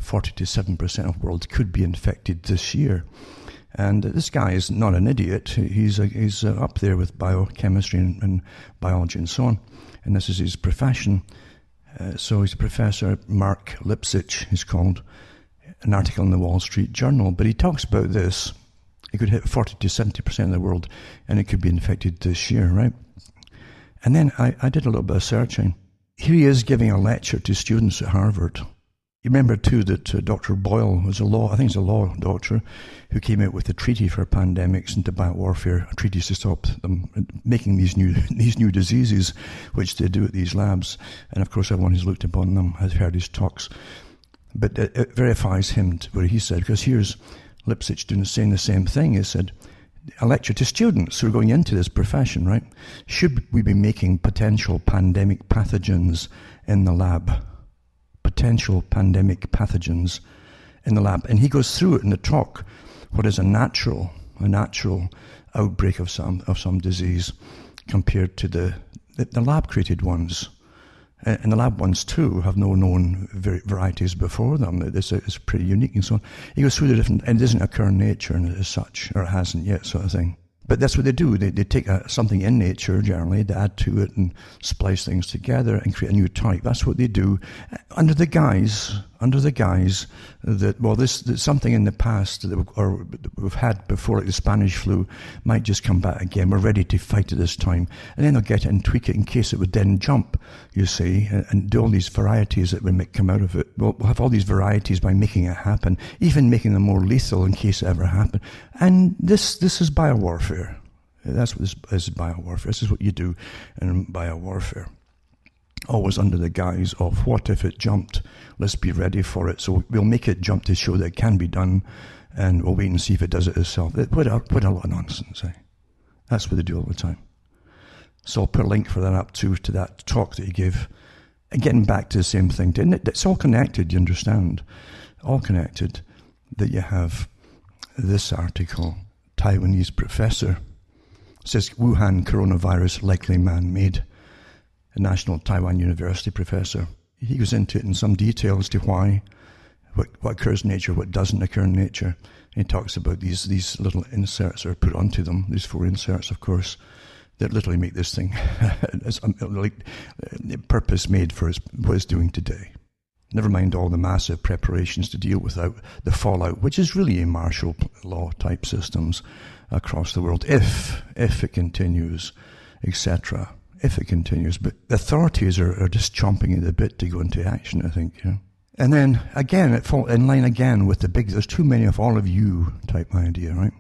47% of world could be infected this year. And this guy is not an idiot. He's up there with biochemistry and biology and so on. And this is his profession. So he's a professor, Mark Lipsitch, he's called, an article in the Wall Street Journal. But he talks about this. It could hit 40 to 70% of the world, and it could be infected this year, right? And then I did a little bit of searching. Here he is giving a lecture to students at Harvard. You remember, too, that Dr. Boyle was a law doctor who came out with a treaty for pandemics and to biowarfare, a treaty to stop them making these new diseases, which they do at these labs. And, of course, everyone who's looked upon them has heard his talks. But it verifies him what he said, because here's Lipsitch saying the same thing. He said, a lecture to students who are going into this profession, right? Should we be making potential pandemic pathogens in the lab? Potential pandemic pathogens in the lab. And he goes through it in the talk, what is a natural outbreak of some disease compared to the lab-created ones. And the lab ones, too, have no known varieties before them. It's pretty unique and so on. He goes through the different, and it doesn't occur in nature as such, or it hasn't yet, sort of thing. But that's what they do. They take something in nature, generally, they add to it and splice things together and create a new type. That's what they do under the guise that, well, this something in the past that we've had before, like the Spanish flu, might just come back again. We're ready to fight it this time. And then they'll get it and tweak it in case it would then jump, you see, and do all these varieties that would come out of it. We'll have all these varieties by making it happen, even making them more lethal in case it ever happened. And this is biowarfare. That's what this is, biowarfare. This is what you do in biowarfare. Always under the guise of, what if it jumped? Let's be ready for it. So we'll make it jump to show that it can be done, and we'll wait and see if it does it itself. What a lot of nonsense, eh? That's what they do all the time. So I'll put a link for that up to that talk that he gave. And getting back to the same thing, it's all connected, you understand? All connected. That you have this article, Taiwanese professor, says Wuhan coronavirus likely man-made. A National Taiwan University professor. He goes into it in some detail as to why, what occurs in nature, what doesn't occur in nature. And he talks about these little inserts that are put onto them, these 4 inserts, of course, that literally make this thing like purpose made for what it's doing today. Never mind all the massive preparations to deal with the fallout, which is really a martial law type systems across the world, if it continues, etc. If it continues. But the authorities are just chomping at the bit to go into action, I think, you know. And then, again, it falls in line again with the big, there's too many of all of you type idea, right?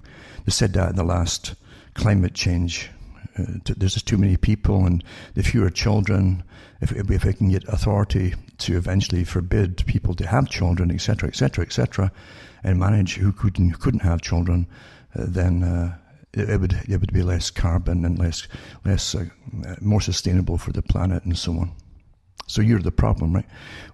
They said that in the last climate change. There's just too many people, and the fewer children, if we can get authority to eventually forbid people to have children, etc., etc., etc., and manage who couldn't have children, then it would be less carbon and less more sustainable for the planet and so on. So you're the problem, right?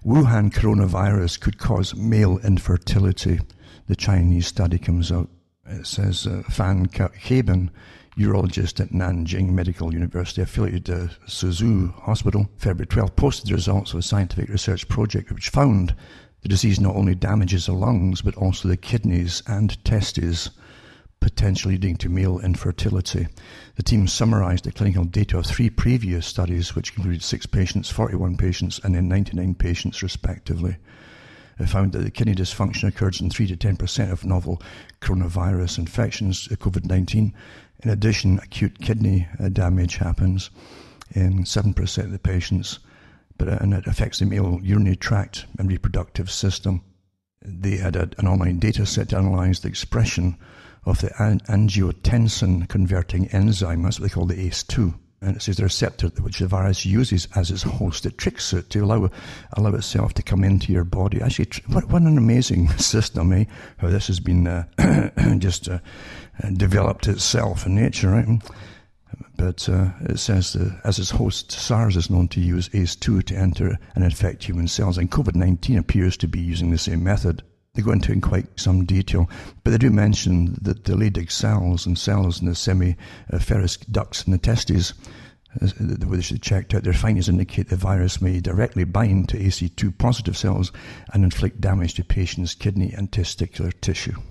Wuhan coronavirus could cause male infertility. The Chinese study comes out. It says Fan Caban, urologist at Nanjing Medical University, affiliated to Suzhou Hospital, February 12, posted the results of a scientific research project which found the disease not only damages the lungs but also the kidneys and testes, potentially leading to male infertility. The team summarized the clinical data of 3 previous studies, which included 6 patients, 41 patients, and then 99 patients, respectively. It found that the kidney dysfunction occurs in 3 to 10% of novel coronavirus infections, COVID-19. In addition, acute kidney damage happens in 7% of the patients, and it affects the male urinary tract and reproductive system. They had an online data set to analyze the expression of the angiotensin converting enzyme, that's what they call the ACE2. And it says the receptor which the virus uses as its host. It tricks it to allow itself to come into your body. Actually, what an amazing system, eh? How this has been just developed itself in nature, right? But it says that as its host, SARS is known to use ACE2 to enter and infect human cells, and COVID-19 appears to be using the same method. They go into it in quite some detail, but they do mention that the Leydig cells and cells in the semiferous ducts in the testes, which they checked out, their findings indicate the virus may directly bind to AC2 positive cells and inflict damage to patients' kidney and testicular tissue.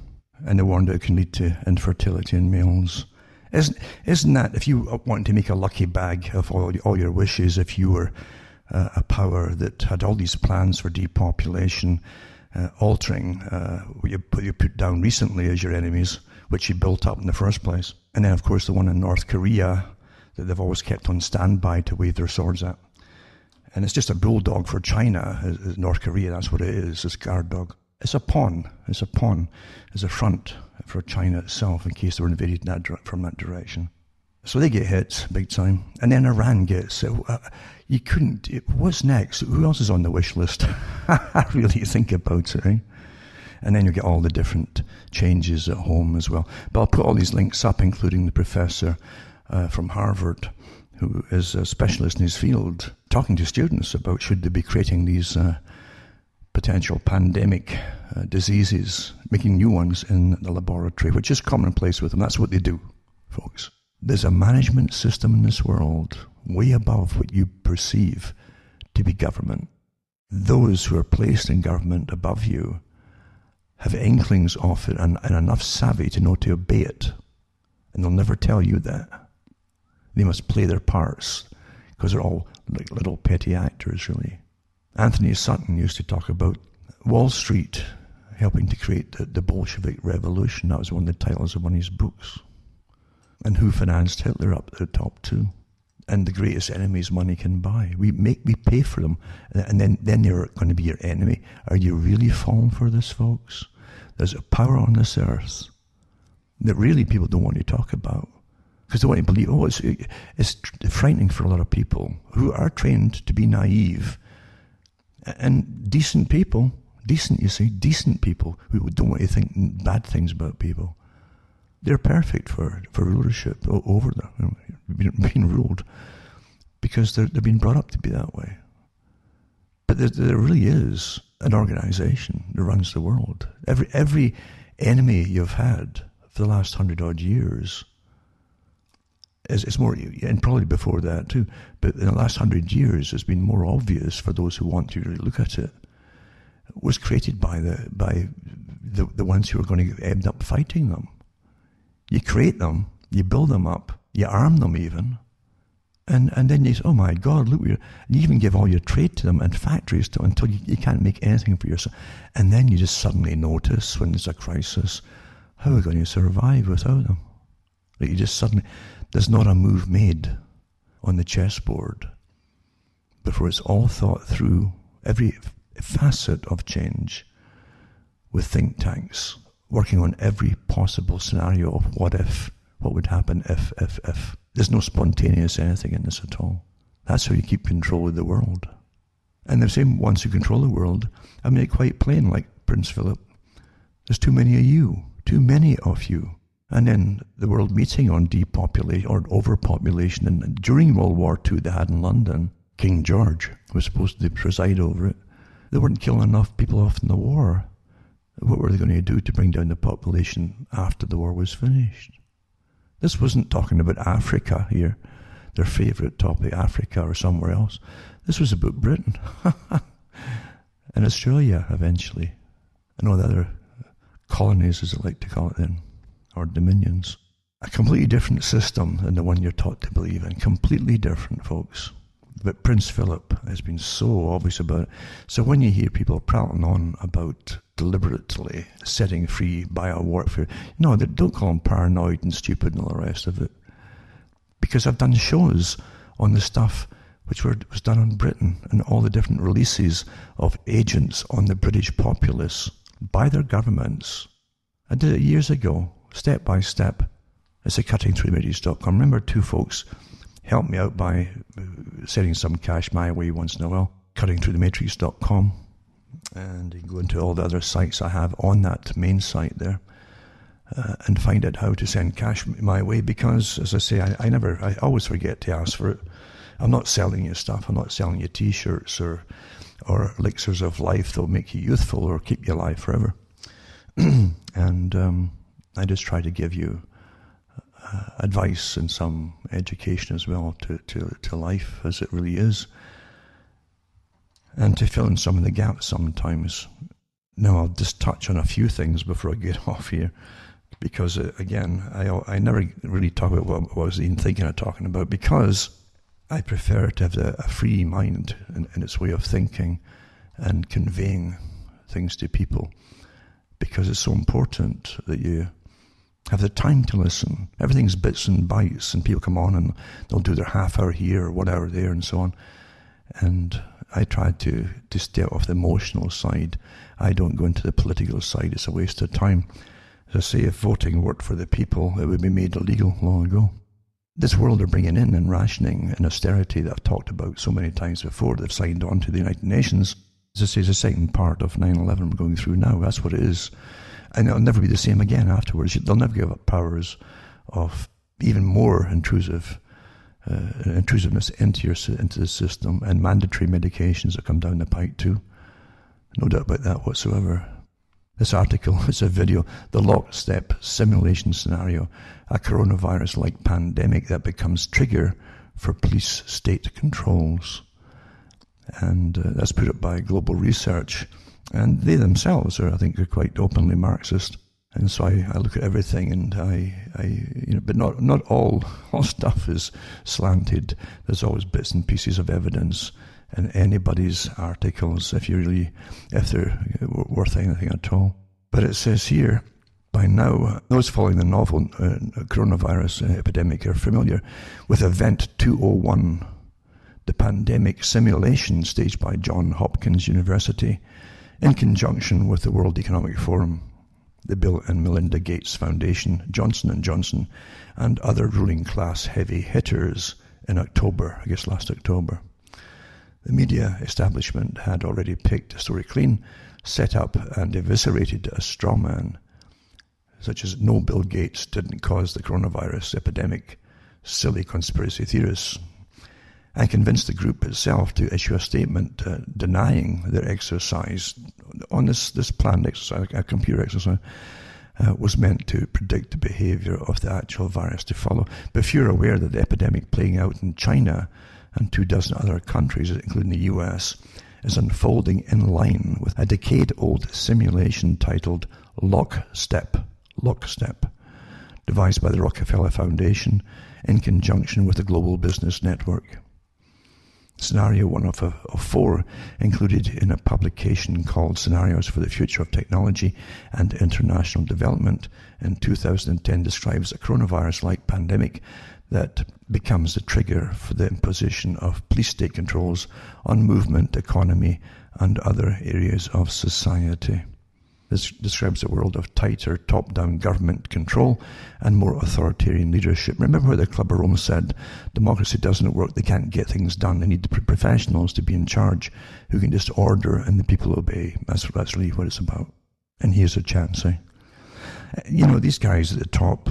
And they warned that it can lead to infertility in males. Isn't that, if you want to make a lucky bag of all your wishes, if you were a power that had all these plans for depopulation, altering what you put down recently as your enemies, which you built up in the first place. And then, of course, the one in North Korea that they've always kept on standby to wave their swords at. And it's just a bulldog for China, North Korea. That's what it is, this guard dog. It's a pawn. It's a front for China itself in case they were invaded from that direction. So they get hit big time. And then Iran gets what's next? Who else is on the wish list? Really think about it, right? And then you get all the different changes at home as well. But I'll put all these links up, including the professor from Harvard, who is a specialist in his field, talking to students about should they be creating these potential pandemic diseases, making new ones in the laboratory, which is commonplace with them. That's what they do, folks. There's a management system in this world way above what you perceive to be government. Those who are placed in government above you have inklings of it and enough savvy to know to obey it. And they'll never tell you that. They must play their parts because they're all like little petty actors, really. Anthony Sutton used to talk about Wall Street helping to create the Bolshevik Revolution. That was one of the titles of one of his books. And who financed Hitler up at the top too? And the greatest enemies money can buy. We pay for them, and then they're going to be your enemy. Are you really falling for this, folks? There's a power on this earth that really people don't want to talk about. Because they want to believe, it's frightening for a lot of people who are trained to be naive. And decent people who don't want to think bad things about people. They're perfect for rulership over them, being ruled, because they're being brought up to be that way. But there really is an organization that runs the world. Every enemy you've had for the last 100-odd years, it's more, and probably before that too, but in the last 100 years it's been more obvious for those who want to really look at it, was created by the ones who are going to end up fighting them. You create them, you build them up, you arm them even, and then you say, oh my God, look, you even give all your trade to them and factories to them until you can't make anything for yourself. And then you just suddenly notice when there's a crisis, how are we going to survive without them? Like you just suddenly, there's not a move made on the chessboard before it's all thought through, every facet of change, with think tanks working on every possible scenario of what would happen if. There's no spontaneous anything in this at all. That's how you keep control of the world. And the same ones who control the world, I make it quite plain, like Prince Philip. There's too many of you. And then the world meeting on depopulation or overpopulation, and during World War II they had in London, King George was supposed to preside over it. They weren't killing enough people off in the war. What were they going to do to bring down the population after the war was finished? This wasn't talking about Africa here, their favourite topic, Africa or somewhere else. This was about Britain and Australia eventually, and all the other colonies, as they like to call it then, or dominions. A completely different system than the one you're taught to believe in. Completely different, folks. But Prince Philip has been so obvious about it. So when you hear people prattling on about deliberately setting free biowarfare, no, don't call them paranoid and stupid and all the rest of it. Because I've done shows on the stuff which was done on Britain and all the different releases of agents on the British populace by their governments. I did it years ago, step by step. It's at cuttingthroughthematrix.com. Remember, two folks helped me out by sending some cash my way once in a while. Cuttingthroughthematrix.com. And you can go into all the other sites I have on that main site there and find out how to send cash my way, because, as I say, I always forget to ask for it. I'm not selling you stuff. I'm not selling you T-shirts or elixirs of life that will make you youthful or keep you alive forever. And I just try to give you advice and some education as well to life as it really is, and to fill in some of the gaps sometimes. Now I'll just touch on a few things before I get off here, because again, I never really talk about what I was even thinking of talking about, because I prefer to have a free mind in its way of thinking and conveying things to people, because it's so important that you have the time to listen. Everything's bits and bytes, and people come on and they'll do their half hour here or 1 hour there and so on. And I try to stay off the emotional side. I don't go into the political side. It's a waste of time. As I say, if voting worked for the people, it would be made illegal long ago. This world they're bringing in and rationing and austerity that I've talked about so many times before, they've signed on to the United Nations, as I say, is the second part of 9/11 we're going through now. That's what it is. And it'll never be the same again afterwards. They'll never give up powers of even more intrusiveness into the system, and mandatory medications that come down the pike too. No doubt about that whatsoever. This article is a video, the lockstep simulation scenario, a coronavirus-like pandemic that becomes trigger for police state controls. And that's put up by Global Research. And they themselves are, I think, are quite openly Marxist. And so I look at everything, and but not all stuff is slanted. There's always bits and pieces of evidence in anybody's articles if they're worth anything at all. But it says here, by now, those following the novel coronavirus epidemic are familiar with Event 201, the pandemic simulation staged by Johns Hopkins University in conjunction with the World Economic Forum, the Bill and Melinda Gates Foundation, Johnson & Johnson, and other ruling class heavy hitters in October, I guess last October. The media establishment had already picked a story clean, set up and eviscerated a straw man, such as no, Bill Gates didn't cause the coronavirus epidemic, silly conspiracy theorists, and convinced the group itself to issue a statement denying their exercise on this planned exercise, a computer exercise, was meant to predict the behavior of the actual virus to follow. But if you're aware that the epidemic playing out in China and 24 other countries, including the US, is unfolding in line with a decade-old simulation titled Lockstep, devised by the Rockefeller Foundation in conjunction with the Global Business Network. Scenario 1 of 4, included in a publication called Scenarios for the Future of Technology and International Development in 2010, describes a coronavirus-like pandemic that becomes the trigger for the imposition of police state controls on movement, economy, and other areas of society. This describes a world of tighter top-down government control and more authoritarian leadership. Remember what the Club of Rome said, democracy doesn't work, they can't get things done, they need the professionals to be in charge who can just order and the people obey. That's really what it's about. And here's a chance, eh? These guys at the top,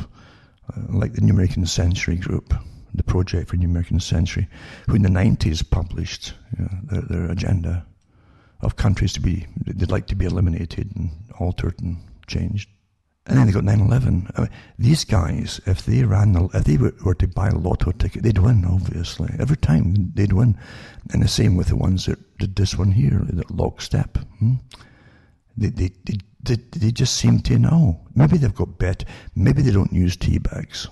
like the New American Century group, the Project for New American Century, who in the 90s published their agenda of countries they'd like to be eliminated and altered and changed. And then they got 9/11. These guys, if they were to buy a lotto ticket, they'd win, obviously. Every time they'd win. And the same with the ones that did this one here, that lockstep. They just seem to know. Maybe they've got bet. Maybe they don't use tea bags.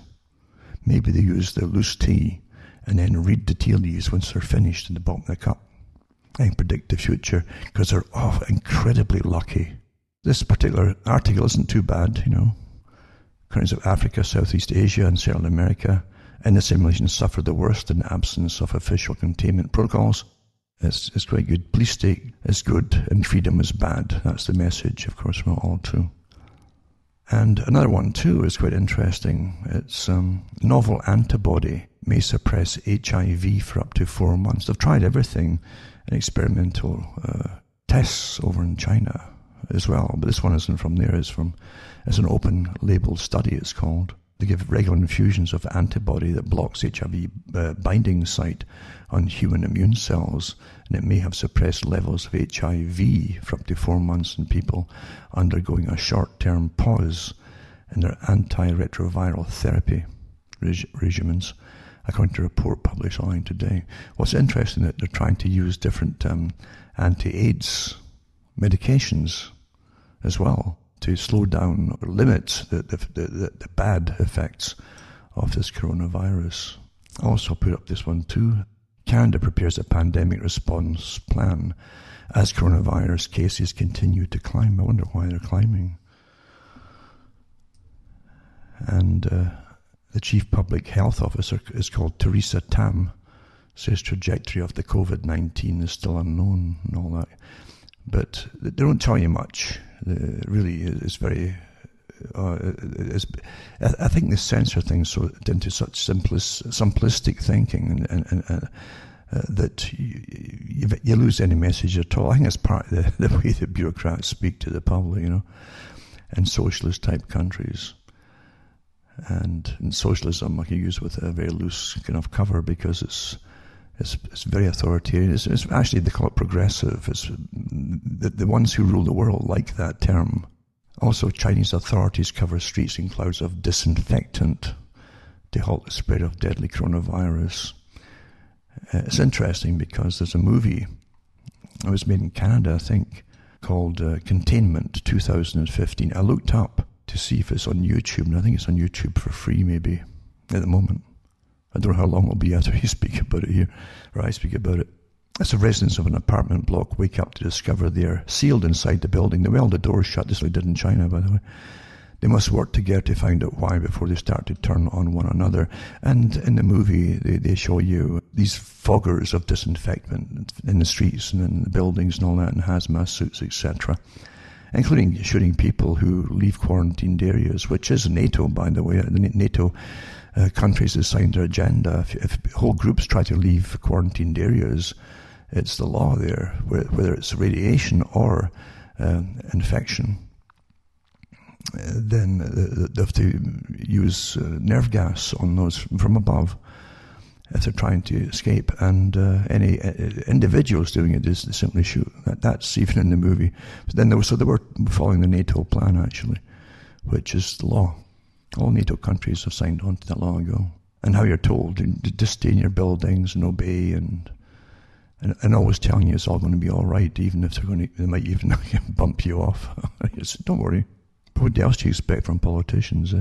Maybe they use the loose tea and then read the tea leaves once they're finished in the bottom of the cup and predict the future, because they're incredibly lucky. This particular article isn't too bad, Countries of Africa, Southeast Asia, and Central America in the simulation suffered the worst in the absence of official containment protocols. It's quite good. Police state is good and freedom is bad. That's the message, of course, we're all true. And another one, too, is quite interesting. It's novel antibody may suppress HIV for up to 4 months. They've tried everything in experimental tests over in China as well. But this one isn't from there. It's an open-label study, it's called. They give regular infusions of antibody that blocks HIV binding site on human immune cells, and it may have suppressed levels of HIV for up to 4 months in people undergoing a short-term pause in their antiretroviral therapy regimens, according to a report published online today. What's interesting is that they're trying to use different anti-AIDS medications as well to slow down or limit the bad effects of this coronavirus. I also put up this one too. Canada prepares a pandemic response plan as coronavirus cases continue to climb. I wonder why they're climbing. And the Chief Public Health Officer is called Theresa Tam, says trajectory of the COVID-19 is still unknown and all that. But they don't tell you much. Really, it's very... I think they censor things into such simplistic thinking and that you lose any message at all. I think it's part of the way that bureaucrats speak to the public, in socialist-type countries. And in socialism, I can use with a very loose kind of cover because it's very authoritarian. It's actually, they call it progressive. It's the ones who rule the world like that term. Also, Chinese authorities cover streets in clouds of disinfectant to halt the spread of deadly coronavirus. It's interesting because there's a movie that was made in Canada, I think, called Containment 2015. I looked up to see if it's on YouTube, and I think it's on YouTube for free maybe at the moment. I don't know how long it'll be after you speak about it here, or I speak about it. As the residents of an apartment block wake up to discover they're sealed inside the building. They weld the doors shut, just like they did in China, by the way. They must work together to find out why before they start to turn on one another. And in the movie, they show you these foggers of disinfectant in the streets and in the buildings and all that, and hazmat suits, etc., including shooting people who leave quarantined areas, which is NATO, by the way. The NATO countries have signed their agenda. If whole groups try to leave quarantined areas, it's the law there, whether it's radiation or infection. Then they have to use nerve gas on those from above if they're trying to escape. And any individuals doing it is simply shoot. That's even in the movie. But then they were following the NATO plan, actually, which is the law. All NATO countries have signed on to that long ago. And how you're told to just stay in your buildings and obey and always telling you it's all going to be all right, even if they might even bump you off. Don't worry. But what else do you expect from politicians?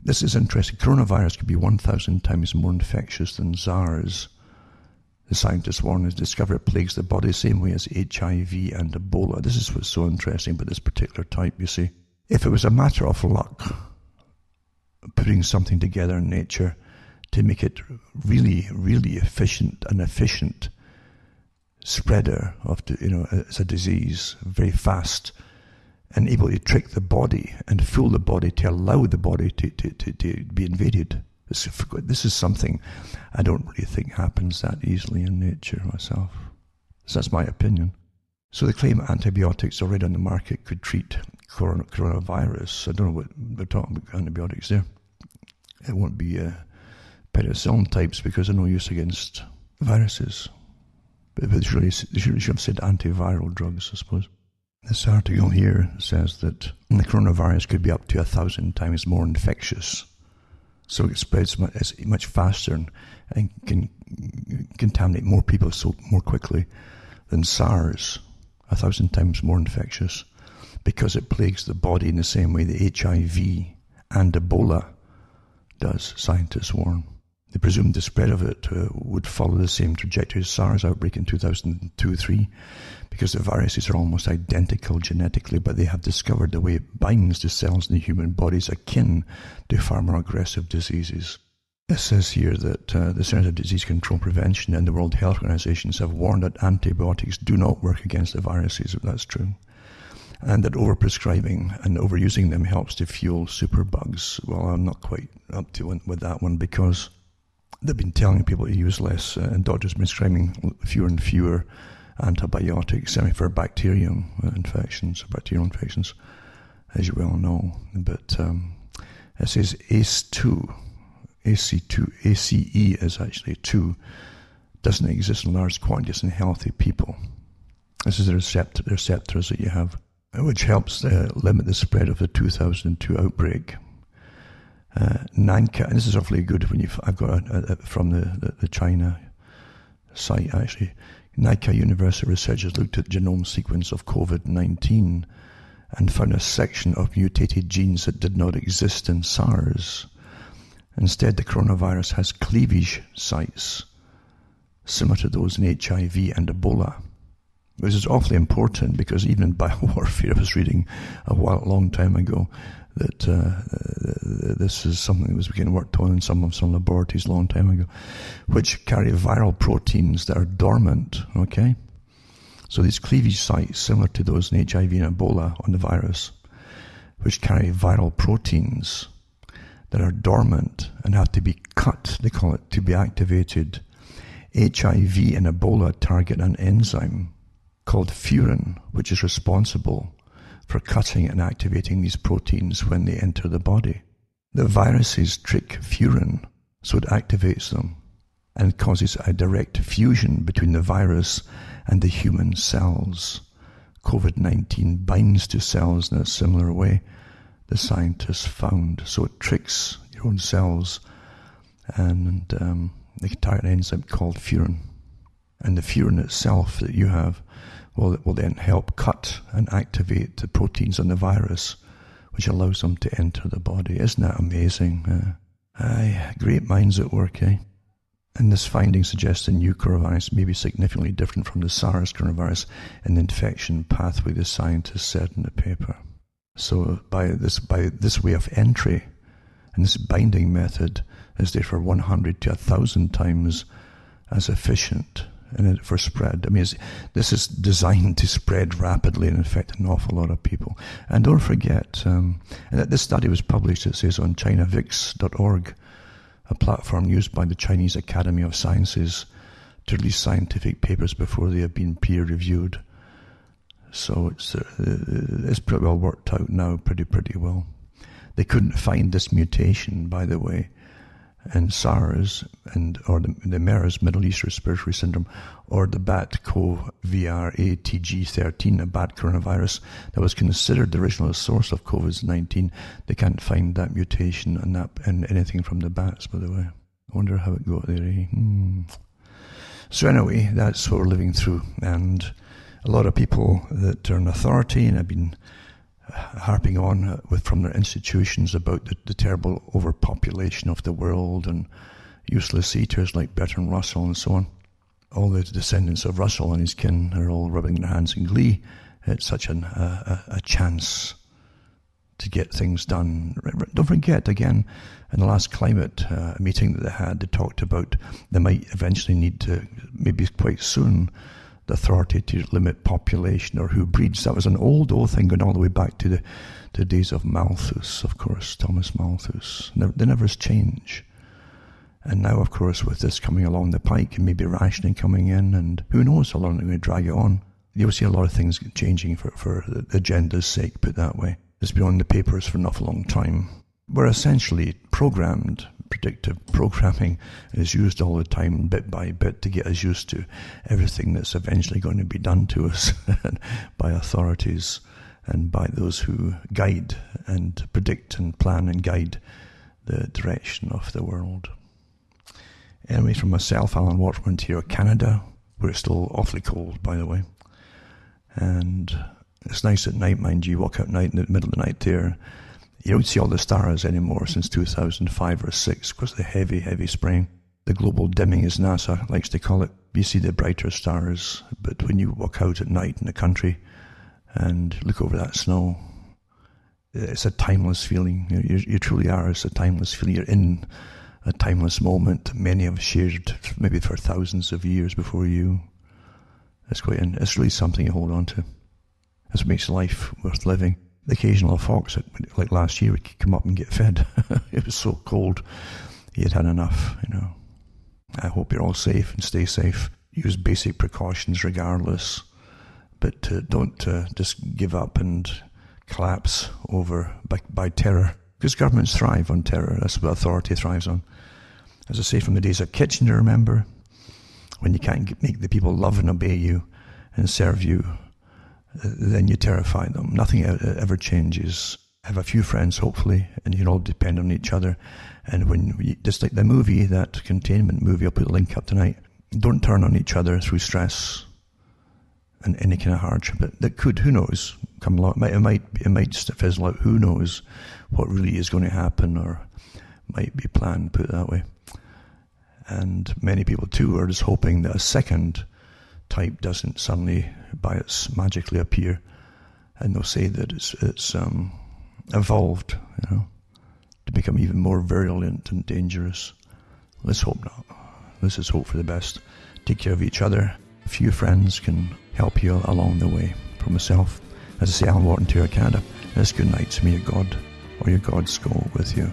This is interesting. Coronavirus could be 1,000 times more infectious than SARS. The scientists warn us discover it plagues the body the same way as HIV and Ebola. This is what's so interesting about this particular type, you see. If it was a matter of luck, putting something together in nature to make it really, really efficient spreader of as a disease, very fast, and able to trick the body and fool the body to allow the body to be invaded. This is something I don't really think happens that easily in nature myself. So that's my opinion. So they claim antibiotics already on the market could treat coronavirus. I don't know what they're talking about antibiotics there. It won't be penicillin types because they're no use against viruses. But they should have said antiviral drugs, I suppose. This article here says that the coronavirus could be up to 1,000 times more infectious. So it spreads much faster and can contaminate more people more quickly than SARS, 1,000 times more infectious, because it plagues the body in the same way that HIV and Ebola does, scientists warn. They presumed the spread of it would follow the same trajectory as SARS outbreak in 2002-03, because the viruses are almost identical genetically, but they have discovered the way it binds to cells in the human body is akin to far more aggressive diseases. It says here that the Centers of Disease Control Prevention and the World Health Organizations have warned that antibiotics do not work against the viruses, if that's true, and that overprescribing and overusing them helps to fuel superbugs. Well, I'm not quite up to it with that one, because they've been telling people to use less, and doctors have been prescribing fewer and fewer antibiotics for bacterial infections, as you well know. But it says ACE is actually 2, doesn't exist in large quantities in healthy people. This is the receptors that you have, which helps limit the spread of the 2002 outbreak. NANCA, and this is awfully good I've got from the China site actually. NANCA University researchers looked at the genome sequence of COVID-19 and found a section of mutated genes that did not exist in SARS. Instead, the coronavirus has cleavage sites similar to those in HIV and Ebola, which is awfully important because even in biowarfare, I was reading a long time ago that this is something that was being worked on in some laboratories a long time ago, which carry viral proteins that are dormant, okay? So these cleavage sites, similar to those in HIV and Ebola on the virus, which carry viral proteins that are dormant and have to be cut, they call it, to be activated. HIV and Ebola target an enzyme called furin, which is responsible for cutting and activating these proteins when they enter the body. The viruses trick furin, so it activates them and causes a direct fusion between the virus and the human cells. COVID-19 binds to cells in a similar way, the scientists found. So it tricks your own cells, and they target an enzyme called furin. And the furin itself that you have will then help cut and activate the proteins on the virus, which allows them to enter the body. Isn't that amazing? Great minds at work, eh? And this finding suggests the new coronavirus may be significantly different from the SARS coronavirus in the infection pathway, the scientists said in the paper. So by this way of entry and this binding method is therefore 100 to 1,000 times as efficient for spread. I mean, this is designed to spread rapidly and infect an awful lot of people. And don't forget, and this study was published, it says, on ChinaVix.org, a platform used by the Chinese Academy of Sciences to release scientific papers before they have been peer-reviewed. So it's pretty well worked out now, pretty well. They couldn't find this mutation, by the way, in SARS or the MERS, Middle East Respiratory Syndrome, or the BAT-CoV-ATG13, a bat coronavirus that was considered the original source of COVID-19. They can't find that mutation in anything from the bats, by the way. I wonder how it got there. Eh? So anyway, that's what we're living through, and a lot of people that are in authority and have been harping on from their institutions about the terrible overpopulation of the world and useless eaters like Bertrand Russell and so on. All the descendants of Russell and his kin are all rubbing their hands in glee. It's such a chance to get things done. Don't forget, again, in the last climate meeting that they had, they talked about they might eventually need to, maybe quite soon, the authority to limit population or who breeds. That was an old thing going all the way back to the days of Malthus, of course, Thomas Malthus. They never change. And now, of course, with this coming along the pike and maybe rationing coming in, and who knows how long they're going to drag it on, you'll see a lot of things changing for the agenda's sake, put that way. It's been on the papers for an awful long time. We're essentially programmed. Predictive programming is used all the time, bit by bit, to get us used to everything that's eventually going to be done to us by authorities and by those who guide and predict and plan and guide the direction of the world. Anyway, from myself, Alan Watson, Ontario, Canada, where it's still awfully cold, by the way. And it's nice at night, mind you. Walk out at night in the middle of the night there. You don't see all the stars anymore since 2005 or 6 because of the heavy spraying. The global dimming, as NASA likes to call it. You see the brighter stars, but when you walk out at night in the country and look over that snow, it's a timeless feeling. You truly are. It's a timeless feeling. You're in a timeless moment. Many have shared maybe for thousands of years before you. It's really something you hold on to. That's what makes life worth living. The occasional fox, like last year, would come up and get fed. It was so cold. He had enough, I hope you're all safe and stay safe. Use basic precautions regardless. But don't just give up and collapse by terror. Because governments thrive on terror. That's what authority thrives on. As I say, from the days of Kitchener, remember? When you can't make the people love and obey you and serve you, then you terrify them. Nothing ever changes. Have a few friends, hopefully, and you can all depend on each other. And just like the movie, that containment movie, I'll put a link up tonight, don't turn on each other through stress and any kind of hardship. That could, who knows, come along. It might just fizzle out. Who knows what really is going to happen or might be planned, put it that way. And many people too are just hoping that a second type doesn't suddenly, by its magically appear, and they'll say that it's evolved, to become even more virulent and dangerous. Let's hope not. Let's just hope for the best. Take care of each other. A few friends can help you along the way. For myself, as I say, Alan Wharton, Canada. And it's good night. May your God or your gods go with you.